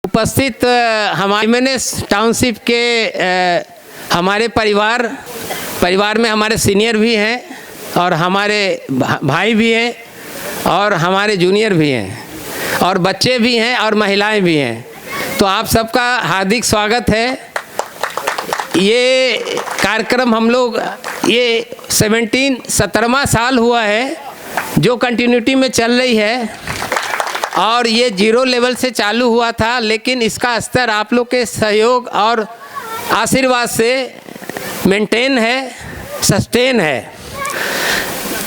उपस्थित हमारे menace township के हमारे परिवार में हमारे सीनियर भी हैं और हमारे भाई भी हैं और हमारे जूनियर भी हैं और बच्चे भी हैं और महिलाएं भी हैं। तो आप सबका हार्दिक स्वागत है। ये कार्यक्रम हम लोग ये 17वां साल हुआ है जो कंटिन्यूटी में चल रही है और ये 0 लेवल से चालू हुआ था, लेकिन इसका स्तर आप लोग के सहयोग और आशीर्वाद से मेंटेन है, सस्टेन है।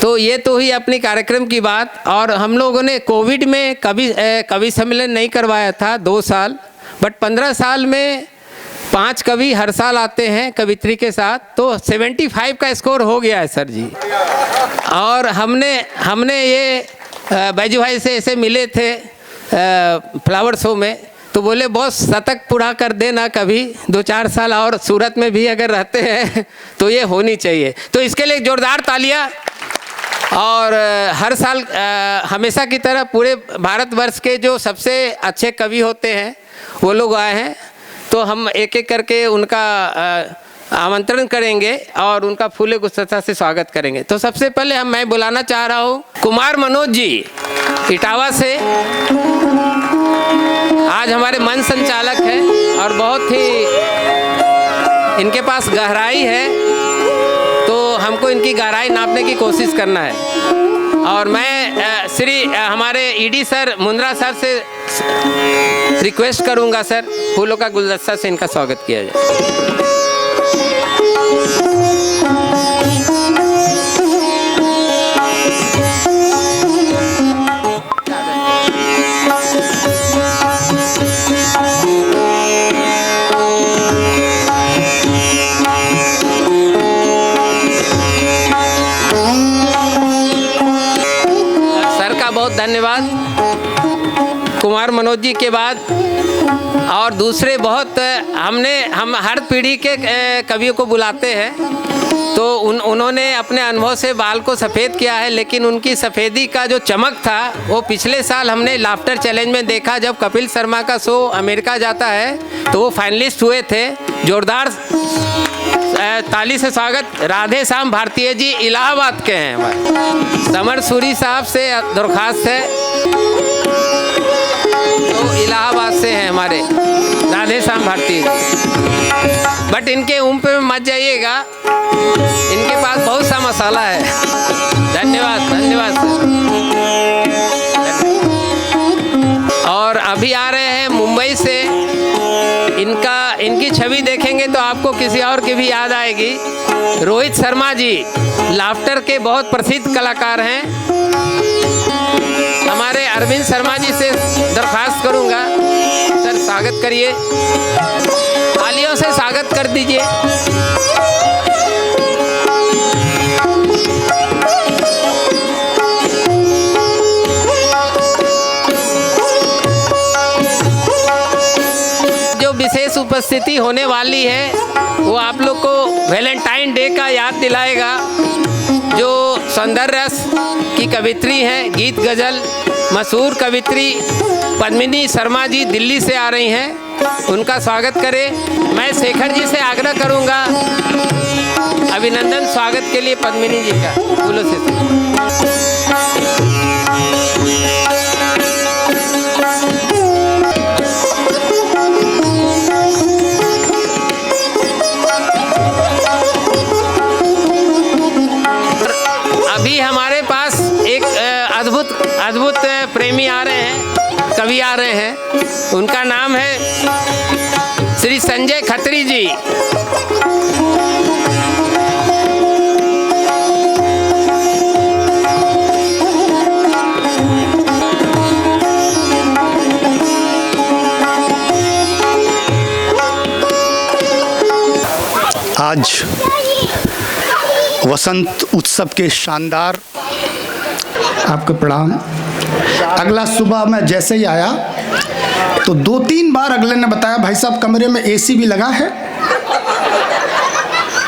तो ये तो ही अपनी कार्यक्रम की बात। और हम लोगों ने कोविड में कवि सम्मेलन नहीं करवाया था 2 साल, बट 15 साल में 5 कवि हर साल आते हैं कवित्री के साथ, तो 75 का स्कोर हो गया है सर जी। और हमने ये बैजू भाई से ऐसे मिले थे फ्लावर शो में, तो बोले बॉस शतक पूरा कर देना कभी 2-4 साल और सूरत में भी अगर रहते हैं तो ये होनी चाहिए। तो इसके लिए जोरदार तालियां। और हर साल हमेशा की तरह पूरे भारतवर्ष के जो सबसे अच्छे कवि होते हैं वो लोग आए हैं, तो हम एक एक करके उनका आमंत्रण करेंगे और उनका फूले गुस्सा से स्वागत करेंगे। तो सबसे पहले मैं बुलाना चाह रहा हूँ कुमार मनोज जी इटावा से। आज हमारे मंच संचालक हैं और बहुत ही इनके पास गहराई है, तो हमको इनकी गहराई नापने की कोशिश करना है। और मैं श्री हमारे ईडी सर मुंद्रा सर से रिक्वेस्ट करूंगा सर फूलों का गुलदस्ता से इनका स्वागत किया जाए। धन्यवाद। कुमार मनोज जी के बाद और दूसरे बहुत हम हर पीढ़ी के कवियों को बुलाते हैं, तो उन्होंने अपने अनुभव से बाल को सफ़ेद किया है, लेकिन उनकी सफ़ेदी का जो चमक था वो पिछले साल हमने लाफ्टर चैलेंज में देखा। जब कपिल शर्मा का शो अमेरिका जाता है तो वो फाइनलिस्ट हुए थे। जोरदार ताली से स्वागत। राधे श्याम भारतीय जी इलाहाबाद के हैं। समर सूरी साहब से दरख्वास्त है। हमारे राधे श्याम भारती जी। बट इनके पे मत जाइएगा, इनके पास बहुत सा मसाला है। धन्यवाद धन्यवाद सर। और अभी आ रहे हैं मुंबई से, इनकी छवि देखेंगे तो आपको किसी और की भी याद आएगी। रोहित शर्मा जी लाफ्टर के बहुत प्रसिद्ध कलाकार हैं। हमारे अरविंद शर्मा जी से दरख्वास्त करूंगा, सर स्वागत करिए, तालियों से स्वागत कर दीजिए। जो विशेष उपस्थिति होने वाली है वो आप लोग को वैलेंटाइन डे का याद दिलाएगा। जो सौंदर्य रस की कवित्री हैं, गीत गज़ल मशहूर कवित्री पद्मिनी शर्मा जी दिल्ली से आ रही हैं, उनका स्वागत करें। मैं शेखर जी से आग्रह करूंगा अभिनंदन स्वागत के लिए पद्मिनी जी का फूलों से। अभी हमारे पास एक अद्भुत प्रेमी आ रहे हैं, कवि आ रहे हैं, उनका नाम है श्री संजय खत्री जी। आज वसंत उत्सव के शानदार आपको प्रणाम। अगला सुबह मैं जैसे ही आया तो 2-3 बार अगले ने बताया भाई साहब कमरे में एसी भी लगा है,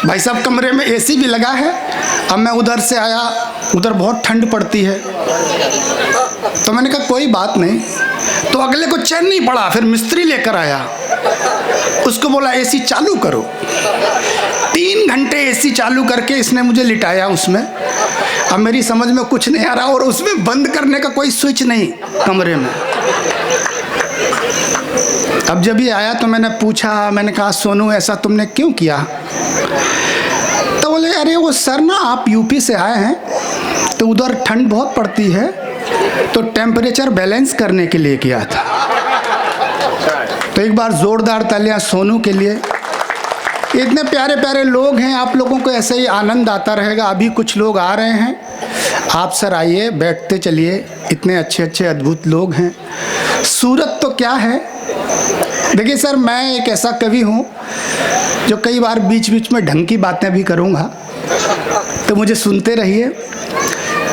भाई साहब कमरे में एसी भी लगा है। अब मैं उधर से आया, उधर बहुत ठंड पड़ती है, तो मैंने कहा कोई बात नहीं। तो अगले को चैन नहीं पड़ा, फिर मिस्त्री लेकर आया, उसको बोला एसी चालू करो। 3 घंटे एसी चालू करके इसने मुझे लिटाया उसमें। अब मेरी समझ में कुछ नहीं आ रहा, और उसमें बंद करने का कोई स्विच नहीं कमरे में। अब जब ये आया तो मैंने पूछा, मैंने कहा सोनू ऐसा तुमने क्यों किया? तो बोले अरे वो सर ना आप यूपी से आए हैं तो उधर ठंड बहुत पड़ती है, तो टेम्परेचर बैलेंस करने के लिए किया था। तो एक बार जोरदार तालियां सोनू के लिए। इतने प्यारे प्यारे लोग हैं, आप लोगों को ऐसे ही आनंद आता रहेगा। अभी कुछ लोग आ रहे हैं, आप सर आइए, बैठते चलिए। इतने अच्छे अच्छे अद्भुत लोग हैं। सूरत तो क्या है, देखिए सर मैं एक ऐसा कवि हूँ जो कई बार बीच बीच में ढंग की बातें भी करूँगा, तो मुझे सुनते रहिए।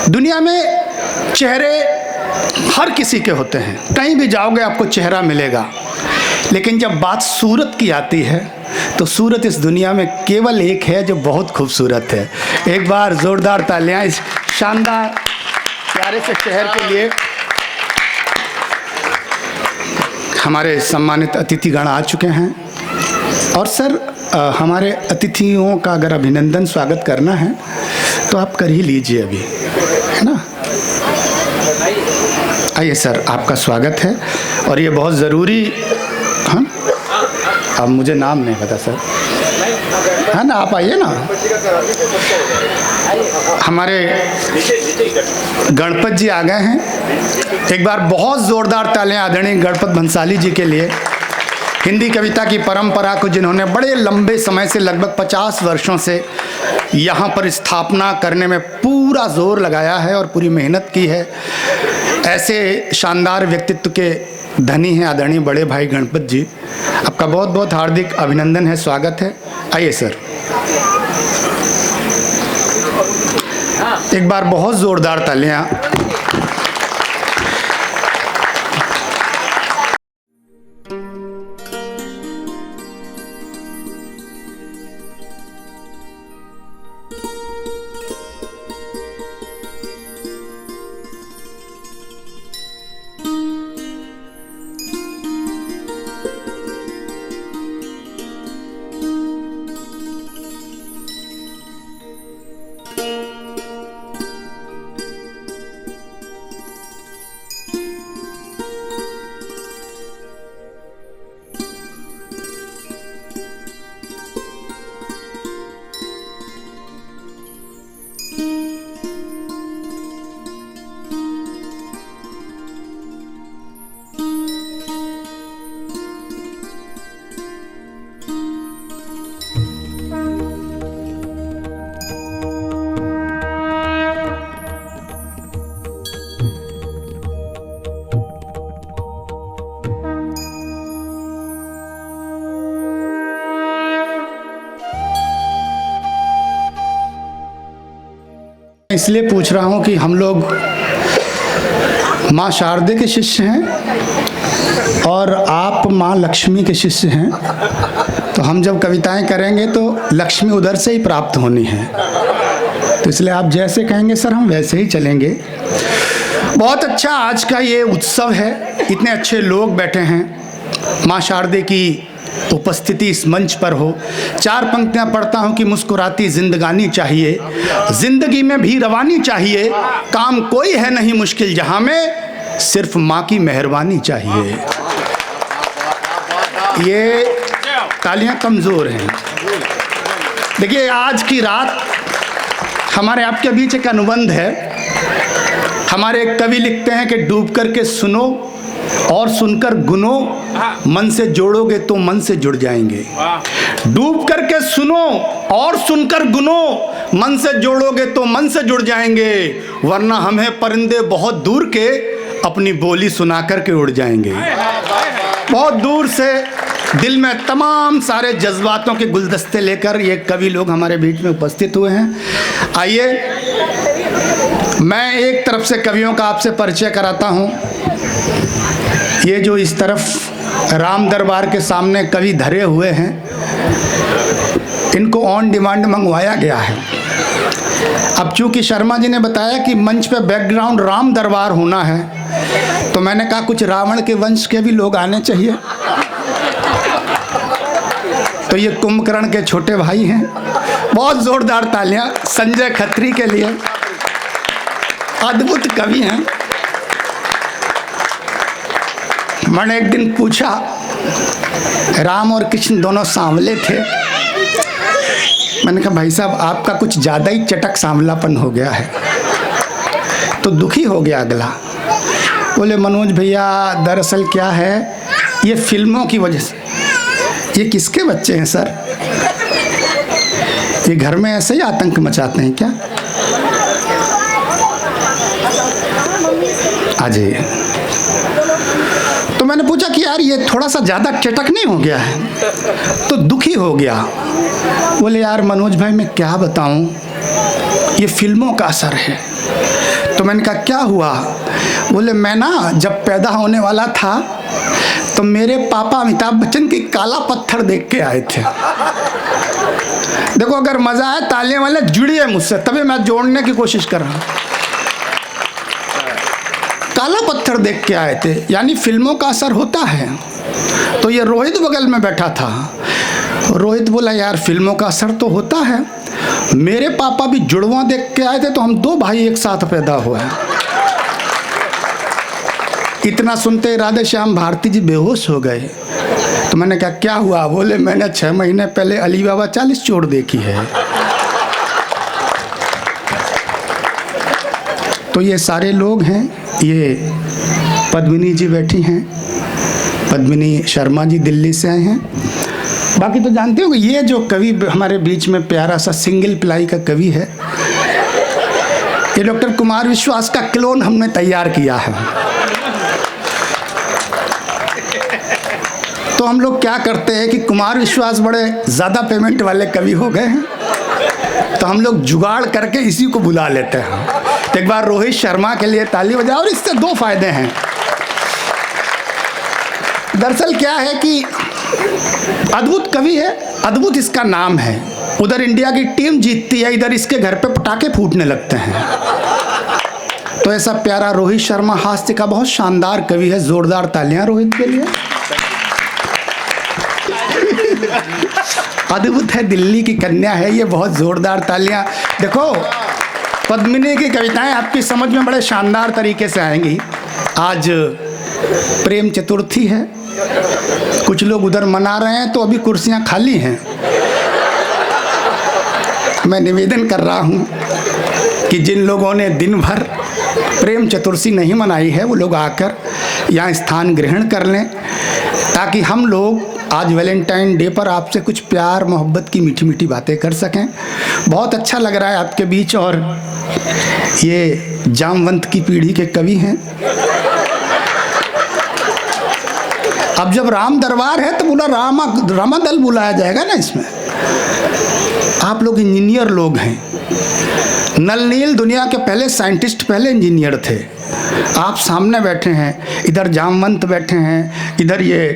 दुनिया में चेहरे हर किसी के होते हैं, कहीं भी जाओगे आपको चेहरा मिलेगा, लेकिन जब बात सूरत की आती है तो सूरत इस दुनिया में केवल एक है जो बहुत खूबसूरत है। एक बार जोरदार तालियां इस शानदार प्यारे से शहर के लिए। हमारे सम्मानित अतिथिगण आ चुके हैं, और सर हमारे अतिथियों का अगर अभिनंदन स्वागत करना है तो आप कर ही लीजिए अभी, है ना। आइए सर, आपका स्वागत है, और ये बहुत ज़रूरी। हाँ, अब मुझे नाम नहीं पता सर, है ना, आप आइए ना। हमारे गणपत जी आ गए हैं, एक बार बहुत ज़ोरदार तालियां आदरणीय गणपत भंसाली जी के लिए। हिंदी कविता की परंपरा को जिन्होंने बड़े लंबे समय से, लगभग 50 वर्षों से यहाँ पर स्थापना करने में पूरा जोर लगाया है और पूरी मेहनत की है, ऐसे शानदार व्यक्तित्व के धनी हैं आदरणीय बड़े भाई गणपत जी। आपका बहुत बहुत हार्दिक अभिनंदन है, स्वागत है। आइए सर, एक बार बहुत जोरदार तालियां। इसलिए पूछ रहा हूँ कि हम लोग माँ शारदे के शिष्य हैं और आप माँ लक्ष्मी के शिष्य हैं, तो हम जब कविताएं करेंगे तो लक्ष्मी उधर से ही प्राप्त होनी है। तो इसलिए आप जैसे कहेंगे सर हम वैसे ही चलेंगे। बहुत अच्छा आज का ये उत्सव है, इतने अच्छे लोग बैठे हैं, माँ शारदे की उपस्थिति इस मंच पर हो। 4 पंक्तियां पढ़ता हूं कि मुस्कुराती जिंदगानी चाहिए, जिंदगी में भी रवानी चाहिए, काम कोई है नहीं मुश्किल जहां में, सिर्फ माँ की मेहरबानी चाहिए। ये तालियां कमज़ोर हैं। देखिए आज की रात हमारे आपके बीच एक अनुबंध है। हमारे एक कवि लिखते हैं कि डूब करके सुनो और सुनकर गुनो, मन से जोड़ोगे तो मन से जुड़ जाएंगे। डूब करके सुनो और सुनकर गुनो, मन से जोड़ोगे तो मन से जुड़ जाएंगे, वरना हमें परिंदे बहुत दूर के अपनी बोली सुना करके उड़ जाएंगे। बहुत दूर से दिल में तमाम सारे जज्बातों के गुलदस्ते लेकर ये कवि लोग हमारे बीच में उपस्थित हुए हैं। आइए मैं एक तरफ से कवियों का आपसे परिचय कराता हूँ। ये जो इस तरफ राम दरबार के सामने कवि धरे हुए हैं, इनको ऑन डिमांड मंगवाया गया है। अब चूंकि शर्मा जी ने बताया कि मंच पे बैकग्राउंड राम दरबार होना है, तो मैंने कहा कुछ रावण के वंश के भी लोग आने चाहिए। तो ये कुंभकर्ण के छोटे भाई हैं। बहुत जोरदार तालियां संजय खत्री के लिए, अद्भुत कवि हैं। मैंने एक दिन पूछा, राम और कृष्ण दोनों सांवले थे। मैंने कहा भाई साहब आपका कुछ ज़्यादा ही चटक सांवलापन हो गया है। तो दुखी हो गया अगला। बोले मनोज भैया दरअसल क्या है, ये फिल्मों की वजह से। ये किसके बच्चे हैं सर? ये घर में ऐसे ही आतंक मचाते हैं क्या? आज तो मैंने पूछा कि यार ये थोड़ा सा ज़्यादा चटक नहीं हो गया है? तो दुखी हो गया। बोले यार मनोज भाई मैं क्या बताऊं, ये फिल्मों का असर है। तो मैंने कहा क्या हुआ? बोले मैं ना जब पैदा होने वाला था तो मेरे पापा अमिताभ बच्चन की काला पत्थर देख के आए थे। देखो अगर मज़ा आए तालियां वाले जुड़िए मुझसे, तभी मैं जोड़ने की कोशिश कर रहा हूँ। काला पत्थर देख के आए थे, यानी फिल्मों का असर होता है। तो ये रोहित बगल में बैठा था। रोहित बोला यार फिल्मों का असर तो होता है, मेरे पापा भी जुड़वा देख के आए थे तो हम 2 भाई एक साथ पैदा हुए हैं। इतना सुनते राधे श्याम भारती जी बेहोश हो गए। तो मैंने कहा क्या हुआ? बोले मैंने 6 महीने पहले अली बाबा 40 चोर देखी है। तो ये सारे लोग हैं। ये पद्मिनी जी बैठी हैं, पद्मिनी शर्मा जी दिल्ली से आए हैं। बाकी तो जानते हो कि ये जो कवि हमारे बीच में प्यारा सा सिंगल प्लाई का कवि है, ये डॉक्टर कुमार विश्वास का क्लोन हमने तैयार किया है। तो हम लोग क्या करते हैं कि कुमार विश्वास बड़े ज़्यादा पेमेंट वाले कवि हो गए हैं, तो हम लोग जुगाड़ करके इसी को बुला लेते हैं। तो एक बार रोहित शर्मा के लिए ताली बजाओ। और इससे 2 फायदे हैं। दरअसल क्या है कि अद्भुत कवि है, अद्भुत इसका नाम है। उधर इंडिया की टीम जीतती है, इधर इसके घर पे पटाखे फूटने लगते हैं। तो ऐसा प्यारा रोहित शर्मा हास्य का बहुत शानदार कवि है। जोरदार तालियां रोहित के लिए। अद्भुत है, दिल्ली की कन्या है ये। बहुत जोरदार तालियां। देखो पद्मिनी की कविताएं आपकी समझ में बड़े शानदार तरीके से आएंगी। आज प्रेम चतुर्थी है, कुछ लोग उधर मना रहे हैं तो अभी कुर्सियां खाली हैं। मैं निवेदन कर रहा हूं कि जिन लोगों ने दिन भर प्रेम चतुर्थी नहीं मनाई है वो लोग आकर यहाँ स्थान ग्रहण कर लें, ताकि हम लोग आज वैलेंटाइन डे पर आपसे कुछ प्यार मोहब्बत की मीठी मीठी बातें कर सकें। बहुत अच्छा लग रहा है आपके बीच। और ये जामवंत की पीढ़ी के कवि हैं। अब जब राम दरबार है तो बोला रामा दल बुलाया जाएगा ना इसमें। आप लोग इंजीनियर लोग हैं, नल नील दुनिया के पहले साइंटिस्ट, पहले इंजीनियर थे। आप सामने बैठे हैं, इधर जामवंत बैठे हैं, इधर ये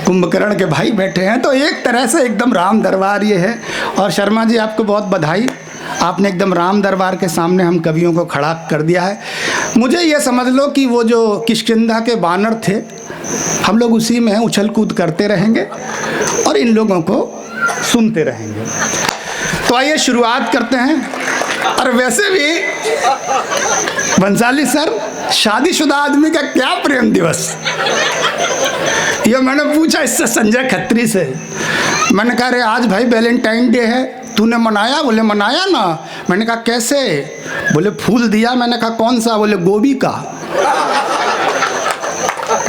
कुंभकर्ण के भाई बैठे हैं, तो एक तरह से एकदम राम दरबार ये है। और शर्मा जी आपको बहुत बधाई, आपने एकदम राम दरबार के सामने हम कवियों को खड़ा कर दिया है। मुझे ये समझ लो कि वो जो किष्किंधा के बानर थे, हम लोग उसी में उछल कूद करते रहेंगे और इन लोगों को सुनते रहेंगे। तो आइए शुरुआत करते हैं। और वैसे भी बंसाली सर, शादीशुदा आदमी का क्या प्रेम दिवस, ये मैंने पूछा इससे संजय खत्री से। मैंने कहा अरे आज भाई वैलेंटाइन डे है, तूने मनाया? बोले मनाया ना। मैंने कहा कैसे? बोले फूल दिया। मैंने कहा कौन सा? बोले गोभी का।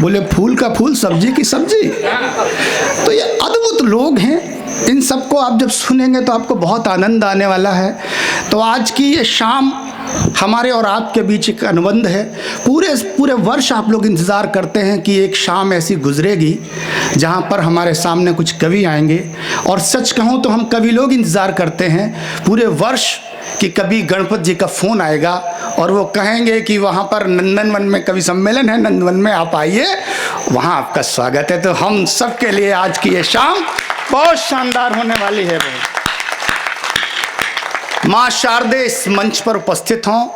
बोले फूल का फूल, सब्जी की सब्जी। तो ये अद्भुत लोग हैं, इन सबको आप जब सुनेंगे तो आपको बहुत आनंद आने वाला है। तो आज की ये शाम हमारे और आपके बीच एक अनुबंध है। पूरे वर्ष आप लोग इंतज़ार करते हैं कि एक शाम ऐसी गुजरेगी जहाँ पर हमारे सामने कुछ कवि आएंगे। और सच कहूँ तो हम कवि लोग इंतज़ार करते हैं पूरे वर्ष कि कभी गणपत जी का फ़ोन आएगा और वो कहेंगे कि वहाँ पर नंदनवन में कवि सम्मेलन है, नंदनवन में आप आइए, वहाँ आपका स्वागत है। तो हम सब के लिए आज की ये शाम बहुत शानदार होने वाली है। माँ शारदे इस मंच पर उपस्थित हों,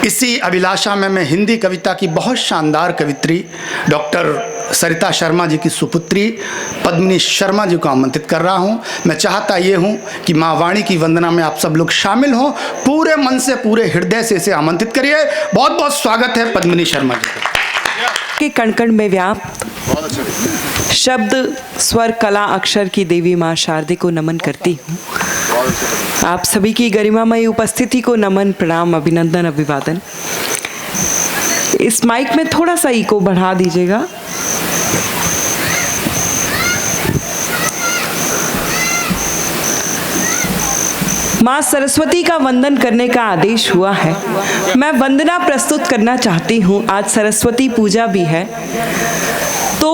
इसी अभिलाषा में मैं हिंदी कविता की बहुत शानदार कवित्री डॉक्टर सरिता शर्मा जी की सुपुत्री पद्मिनी शर्मा जी को आमंत्रित कर रहा हूं। मैं चाहता ये हूं कि माँ वाणी की वंदना में आप सब लोग शामिल हों, पूरे मन से, पूरे हृदय से इसे आमंत्रित करिए। बहुत बहुत स्वागत है पद्मिनी शर्मा जी के कण कण में व्याप्त शब्द, स्वर, कला, अक्षर की देवी माँ शारदे को नमन करती हूँ। आप सभी की गरिमामयी उपस्थिति को नमन, प्रणाम, अभिनंदन, अभिवादन। इस माइक में थोड़ा सा इको बढ़ा दीजिएगा। माँ सरस्वती का वंदन करने का आदेश हुआ है। मैं वंदना प्रस्तुत करना चाहती हूँ। आज सरस्वती पूजा भी है, तो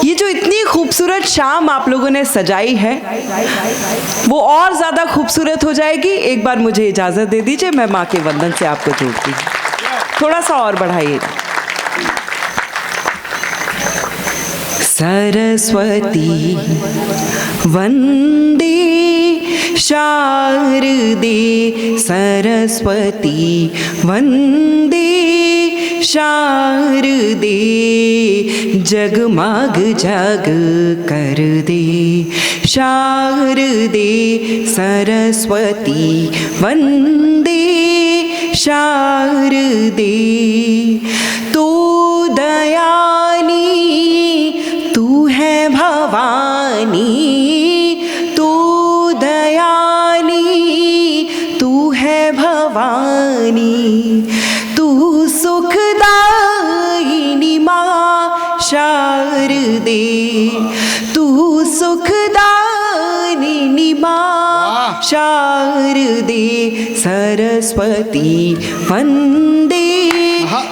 ये जो इतनी खूबसूरत शाम आप लोगों ने सजाई है वो और ज़्यादा खूबसूरत हो जाएगी। एक बार मुझे इजाज़त दे दीजिए, मैं माँ के वंदन से आपको जोड़ती हूँ। थोड़ा सा और बढ़ाइएगा। सरस्वती वंदे शारदे, सरस्वती वंदे शारदे, जगमग जग कर दे शारदे, सरस्वती वंदे शारदे। तू दयानी, तू है भवानी, तू दयानी, तू है भवानी, तू सुखदायिनी माँ शारदे, तू सुखदायिनी माँ शारदे, सरस्वती वंदे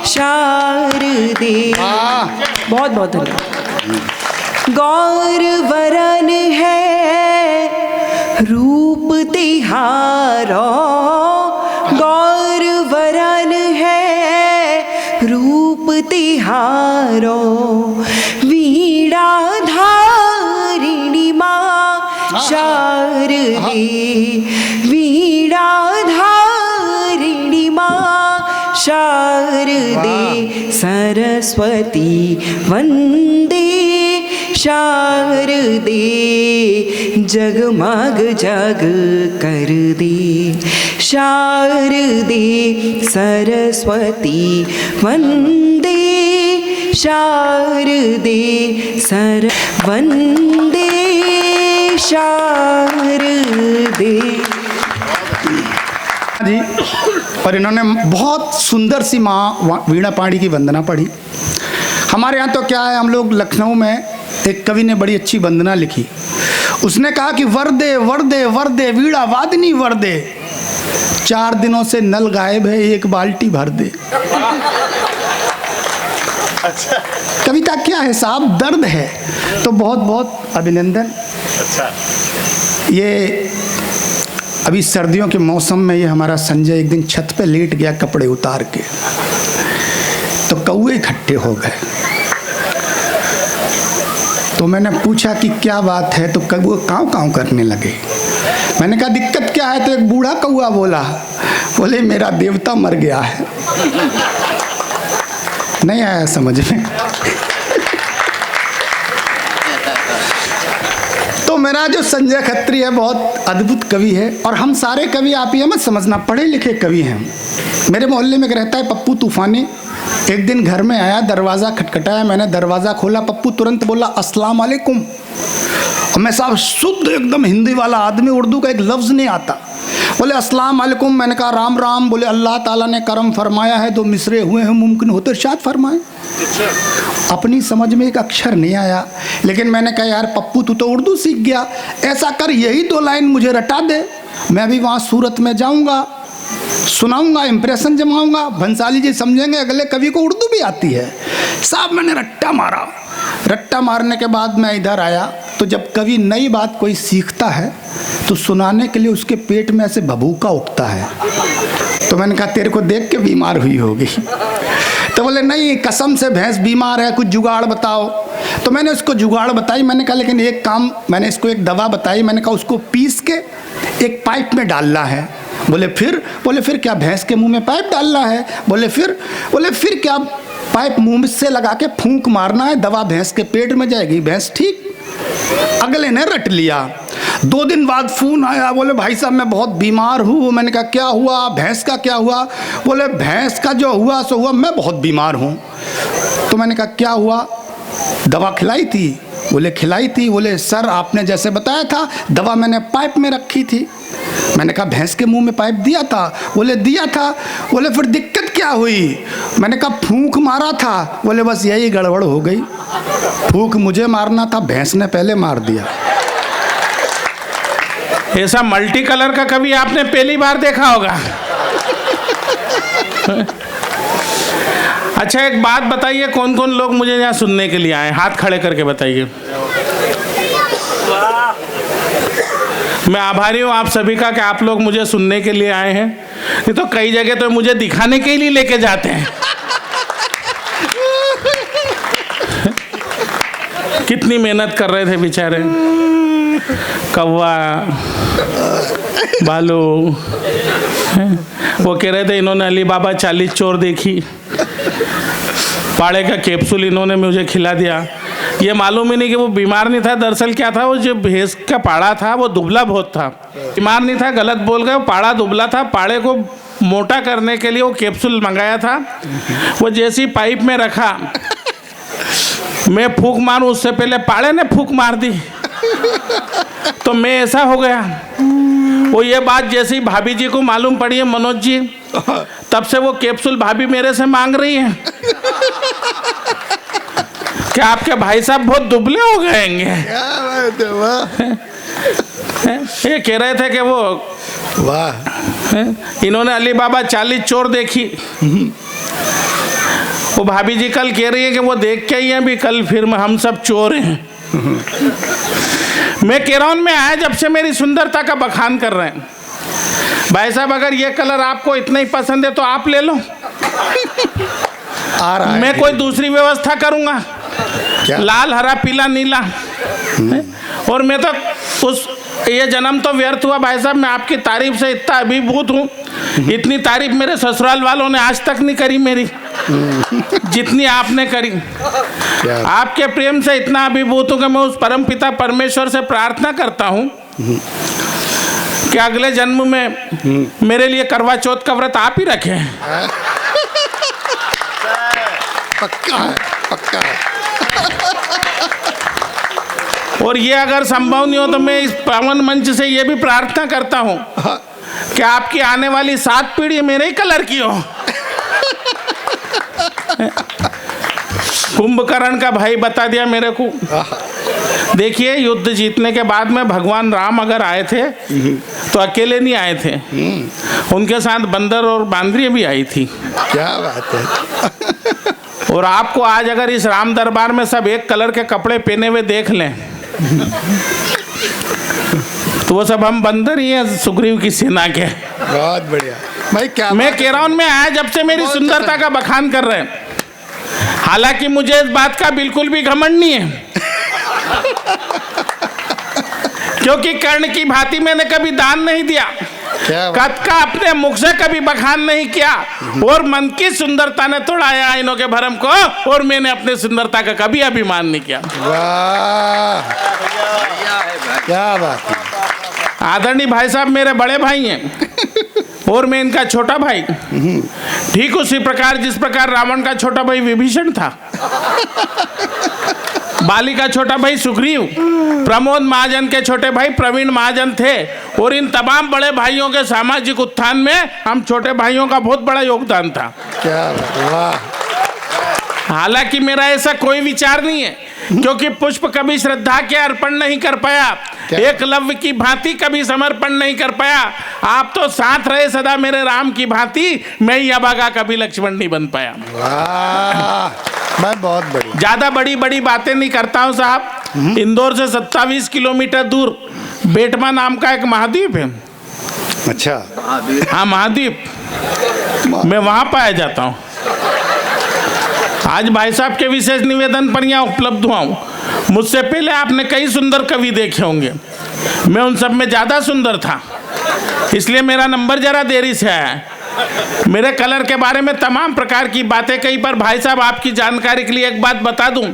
शारदे। बहुत बहुत धन्यवाद। गौर वरन है रूप तिहारो, गौर वरन है रूप तिहारो, वीणा धारिणी माँ शारदे, वीणा धारिणी माँ शारदे, सरस्वती वंदे शारदे, जगमग जग कर दे शारदे, सरस्वती वंदे शारदे, वंदे शारदे जी। और इन्होंने बहुत सुंदर सी माँ वीणा पाणी की वंदना पढ़ी। हमारे यहाँ तो क्या है, हम लोग लखनऊ में एक कवि ने बड़ी अच्छी वंदना लिखी। उसने कहा कि वरदे वरदे वरदे वीणा वादनी वरदे, 4 दिनों से नल गायब है, एक बाल्टी भर दे। अच्छा कविता क्या है साहब, दर्द है। तो बहुत बहुत अभिनंदन। अच्छा ये अभी सर्दियों के मौसम में ये हमारा संजय एक दिन छत पे लेट गया कपड़े उतार के, तो कौवे इकट्ठे हो गए। तो मैंने पूछा कि क्या बात है, तो कौवे काँव काँव करने लगे। मैंने कहा दिक्कत क्या है, तो एक बूढ़ा कौवा बोले मेरा देवता मर गया है। नहीं आया समझ में। तो मेरा जो संजय खत्री है बहुत अद्भुत कवि है, और हम सारे कवि आप ये मत समझना पढ़े लिखे कवि हैं। मेरे मोहल्ले में एक रहता है पप्पू तूफानी, एक दिन घर में आया, दरवाज़ा खटखटाया, मैंने दरवाज़ा खोला, पप्पू तुरंत बोला अस्सलाम वालेकुम। और मैं साहब शुद्ध एकदम हिंदी वाला आदमी, उर्दू का एक लफ्ज़ नहीं आता। बोले अस्सलाम वालेकुम। मैंने कहा राम राम। बोले अल्लाह ताला ने करम फरमाया है, तो मिसरे हुए हैं, मुमकिन हो तो इरशाद फरमाए। अपनी समझ में एक अक्षर नहीं आया, लेकिन मैंने कहा यार पप्पू तू तो उर्दू सीख गया, ऐसा कर यही 2 लाइन मुझे रटा दे, मैं भी वहाँ सूरत में जाऊँगा, सुनाऊंगा, इंप्रेशन जमाऊंगा, भंसाली जी समझेंगे अगले कवि को उर्दू भी आती है। साहब मैंने रट्टा मारा। रट्टा मारने के बाद मैं इधर आया, तो जब कवि नई बात कोई सीखता है तो सुनाने के लिए उसके पेट में ऐसे भभूका उठता है। तो मैंने कहा तेरे को देख के बीमार हुई होगी। तो बोले नहीं कसम से भैंस बीमार है, कुछ जुगाड़ बताओ। तो मैंने उसको जुगाड़ बताई। मैंने कहा लेकिन एक काम, मैंने इसको एक दवा बताई। मैंने कहा उसको पीस के एक पाइप में डालना है। बोले फिर क्या भैंस के मुंह में पाइप डालना है? बोले फिर क्या पाइप मुंह से लगा के फूंक मारना है, दवा भैंस के पेट में जाएगी, भैंस ठीक। अगले ने रट लिया। 2 दिन बाद फ़ोन आया, बोले भाई साहब मैं बहुत बीमार हूँ। मैंने कहा क्या हुआ? भैंस का क्या हुआ? बोले भैंस का जो हुआ सो हुआ, मैं बहुत बीमार हूँ। तो मैंने कहा क्या हुआ? दवा खिलाई थी? बोले खिलाई थी। बोले सर आपने जैसे बताया था, दवा मैंने पाइप में रखी थी। मैंने कहा भैंस के मुंह में पाइप दिया था? बोले दिया था। बोले फिर दिक्कत क्या हुई? मैंने कहा फूंक मारा था। बोले बस यही गड़बड़ हो गई, फूंक मुझे मारना था, भैंस ने पहले मार दिया। ऐसा मल्टी कलर का कवि आपने पहली बार देखा होगा। अच्छा एक बात बताइए, कौन कौन लोग मुझे यहाँ सुनने के लिए आए? हाथ खड़े करके बताइए। मैं आभारी हूँ आप सभी का कि आप लोग मुझे सुनने के लिए आए हैं। नहीं तो कई जगह तो मुझे दिखाने के लिए लेके जाते हैं। कितनी मेहनत कर रहे थे बेचारे, कौवा भालू। वो कह रहे थे इन्होंने अली बाबा 40 चोर देखी, पाड़े का कैप्सूल इन्होंने मुझे खिला दिया। ये मालूम ही नहीं कि वो बीमार नहीं था, दरअसल क्या था, वो जो भैंस का पाड़ा था वो दुबला बहुत था। बीमार नहीं था, गलत बोल गए, पाड़ा दुबला था। पाड़े को मोटा करने के लिए वो कैप्सूल मंगाया था। वो जैसी पाइप में रखा, मैं फूंक मारूं उससे पहले पाड़े ने फूंक मार दी, तो मैं ऐसा हो गया। वो ये बात जैसी भाभी जी को मालूम पड़ी है, मनोज जी, तब से वो कैप्सूल भाभी मेरे से मांग रही है कि आपके भाई साहब बहुत दुबले हो गएंगे। ये कह रहे थे कि वो वाह इन्होंने अली बाबा 40 चोर देखी। वो भाभी जी कल कह रही है कि वो देख के ही हैं भी, कल फिर हम सब चोर हैं। मैं केरौन में आया जब से मेरी सुंदरता का बखान कर रहे हैं। भाई साहब अगर ये कलर आपको इतना ही पसंद है तो आप ले लो, आ रहा है। मैं कोई दूसरी व्यवस्था करूंगा, लाल हरा पीला नीला। और मैं तो ये जन्म तो व्यर्थ हुआ भाई साहब। मैं आपकी तारीफ से इतना अभिभूत हूँ, इतनी तारीफ मेरे ससुराल वालों ने आज तक नहीं करी मेरी, जितनी आपने करी। आपके प्रेम से इतना अभिभूत हूँ कि मैं उस परम पिता परमेश्वर से प्रार्थना करता हूँ कि अगले जन्म में मेरे लिए करवा चौथ का व्रत आप ही रखें। पक्का है, पक्का है। और ये अगर संभव नहीं हो तो मैं इस पावन मंच से ये भी प्रार्थना करता हूँ कि आपकी आने वाली 7 पीढ़ी मेरे ही कलर की हो। कुंभकर्ण का भाई बता दिया मेरे को। देखिए युद्ध जीतने के बाद में भगवान राम अगर आए थे तो अकेले नहीं आए थे, उनके साथ बंदर और बांदरी भी आई थी। क्या बात है। और आपको आज अगर इस राम दरबार में सब एक कलर के कपड़े पहने हुए देख लें तो वो सब हम बंदर ही हैं सुग्रीव की सेना के। बहुत बढ़िया भाई, क्या मैं कह रहा हूं मैं आया जब से मेरी सुंदरता का बखान कर रहे हैं, हालांकि मुझे इस बात का बिल्कुल भी घमंड नहीं है क्योंकि कर्ण की भांति मैंने कभी दान नहीं दिया, कद का अपने मुख से कभी बखान नहीं किया, और मन की सुंदरता ने तोड़ाया आईनों के भरम को, और मैंने अपने सुंदरता का कभी अभिमान नहीं किया। वाह, क्या बात है। आदरणीय भाई साहब मेरे बड़े भाई हैं और मैं इनका छोटा भाई, ठीक उसी प्रकार जिस प्रकार रावण का छोटा भाई विभीषण था, बाली का छोटा भाई सुग्रीव, प्रमोद महाजन के छोटे भाई प्रवीण महाजन थे, और इन तमाम बड़े भाइयों के सामाजिक उत्थान में हम छोटे भाइयों का बहुत बड़ा योगदान था। क्या बात, वाह। हालांकि मेरा ऐसा कोई विचार नहीं है, क्योंकि पुष्प कभी श्रद्धा के अर्पण नहीं कर पाया, एकलव्य की भांति कभी समर्पण नहीं कर पाया। आप तो साथ रहे सदा मेरे राम की भांति, मैं ही अभागा कभी लक्ष्मण नहीं बन पाया। वाह, मैं बहुत बढ़िया। ज्यादा बड़ी बड़ी बातें नहीं करता हूँ साहब। इंदौर से 27 किलोमीटर दूर बेटमा नाम का एक महाद्वीप है। अच्छा, हाँ महाद्वीप, मैं वहां पाया जाता हूँ। आज भाई साहब के विशेष निवेदन पर यहाँ उपलब्ध हुआ हूँ। मुझसे पहले आपने कई सुंदर कवि देखे होंगे, मैं उन सब में ज़्यादा सुंदर था, इसलिए मेरा नंबर जरा देरी से आया। मेरे कलर के बारे में तमाम प्रकार की बातें कही, पर भाई साहब आपकी जानकारी के लिए एक बात बता दूं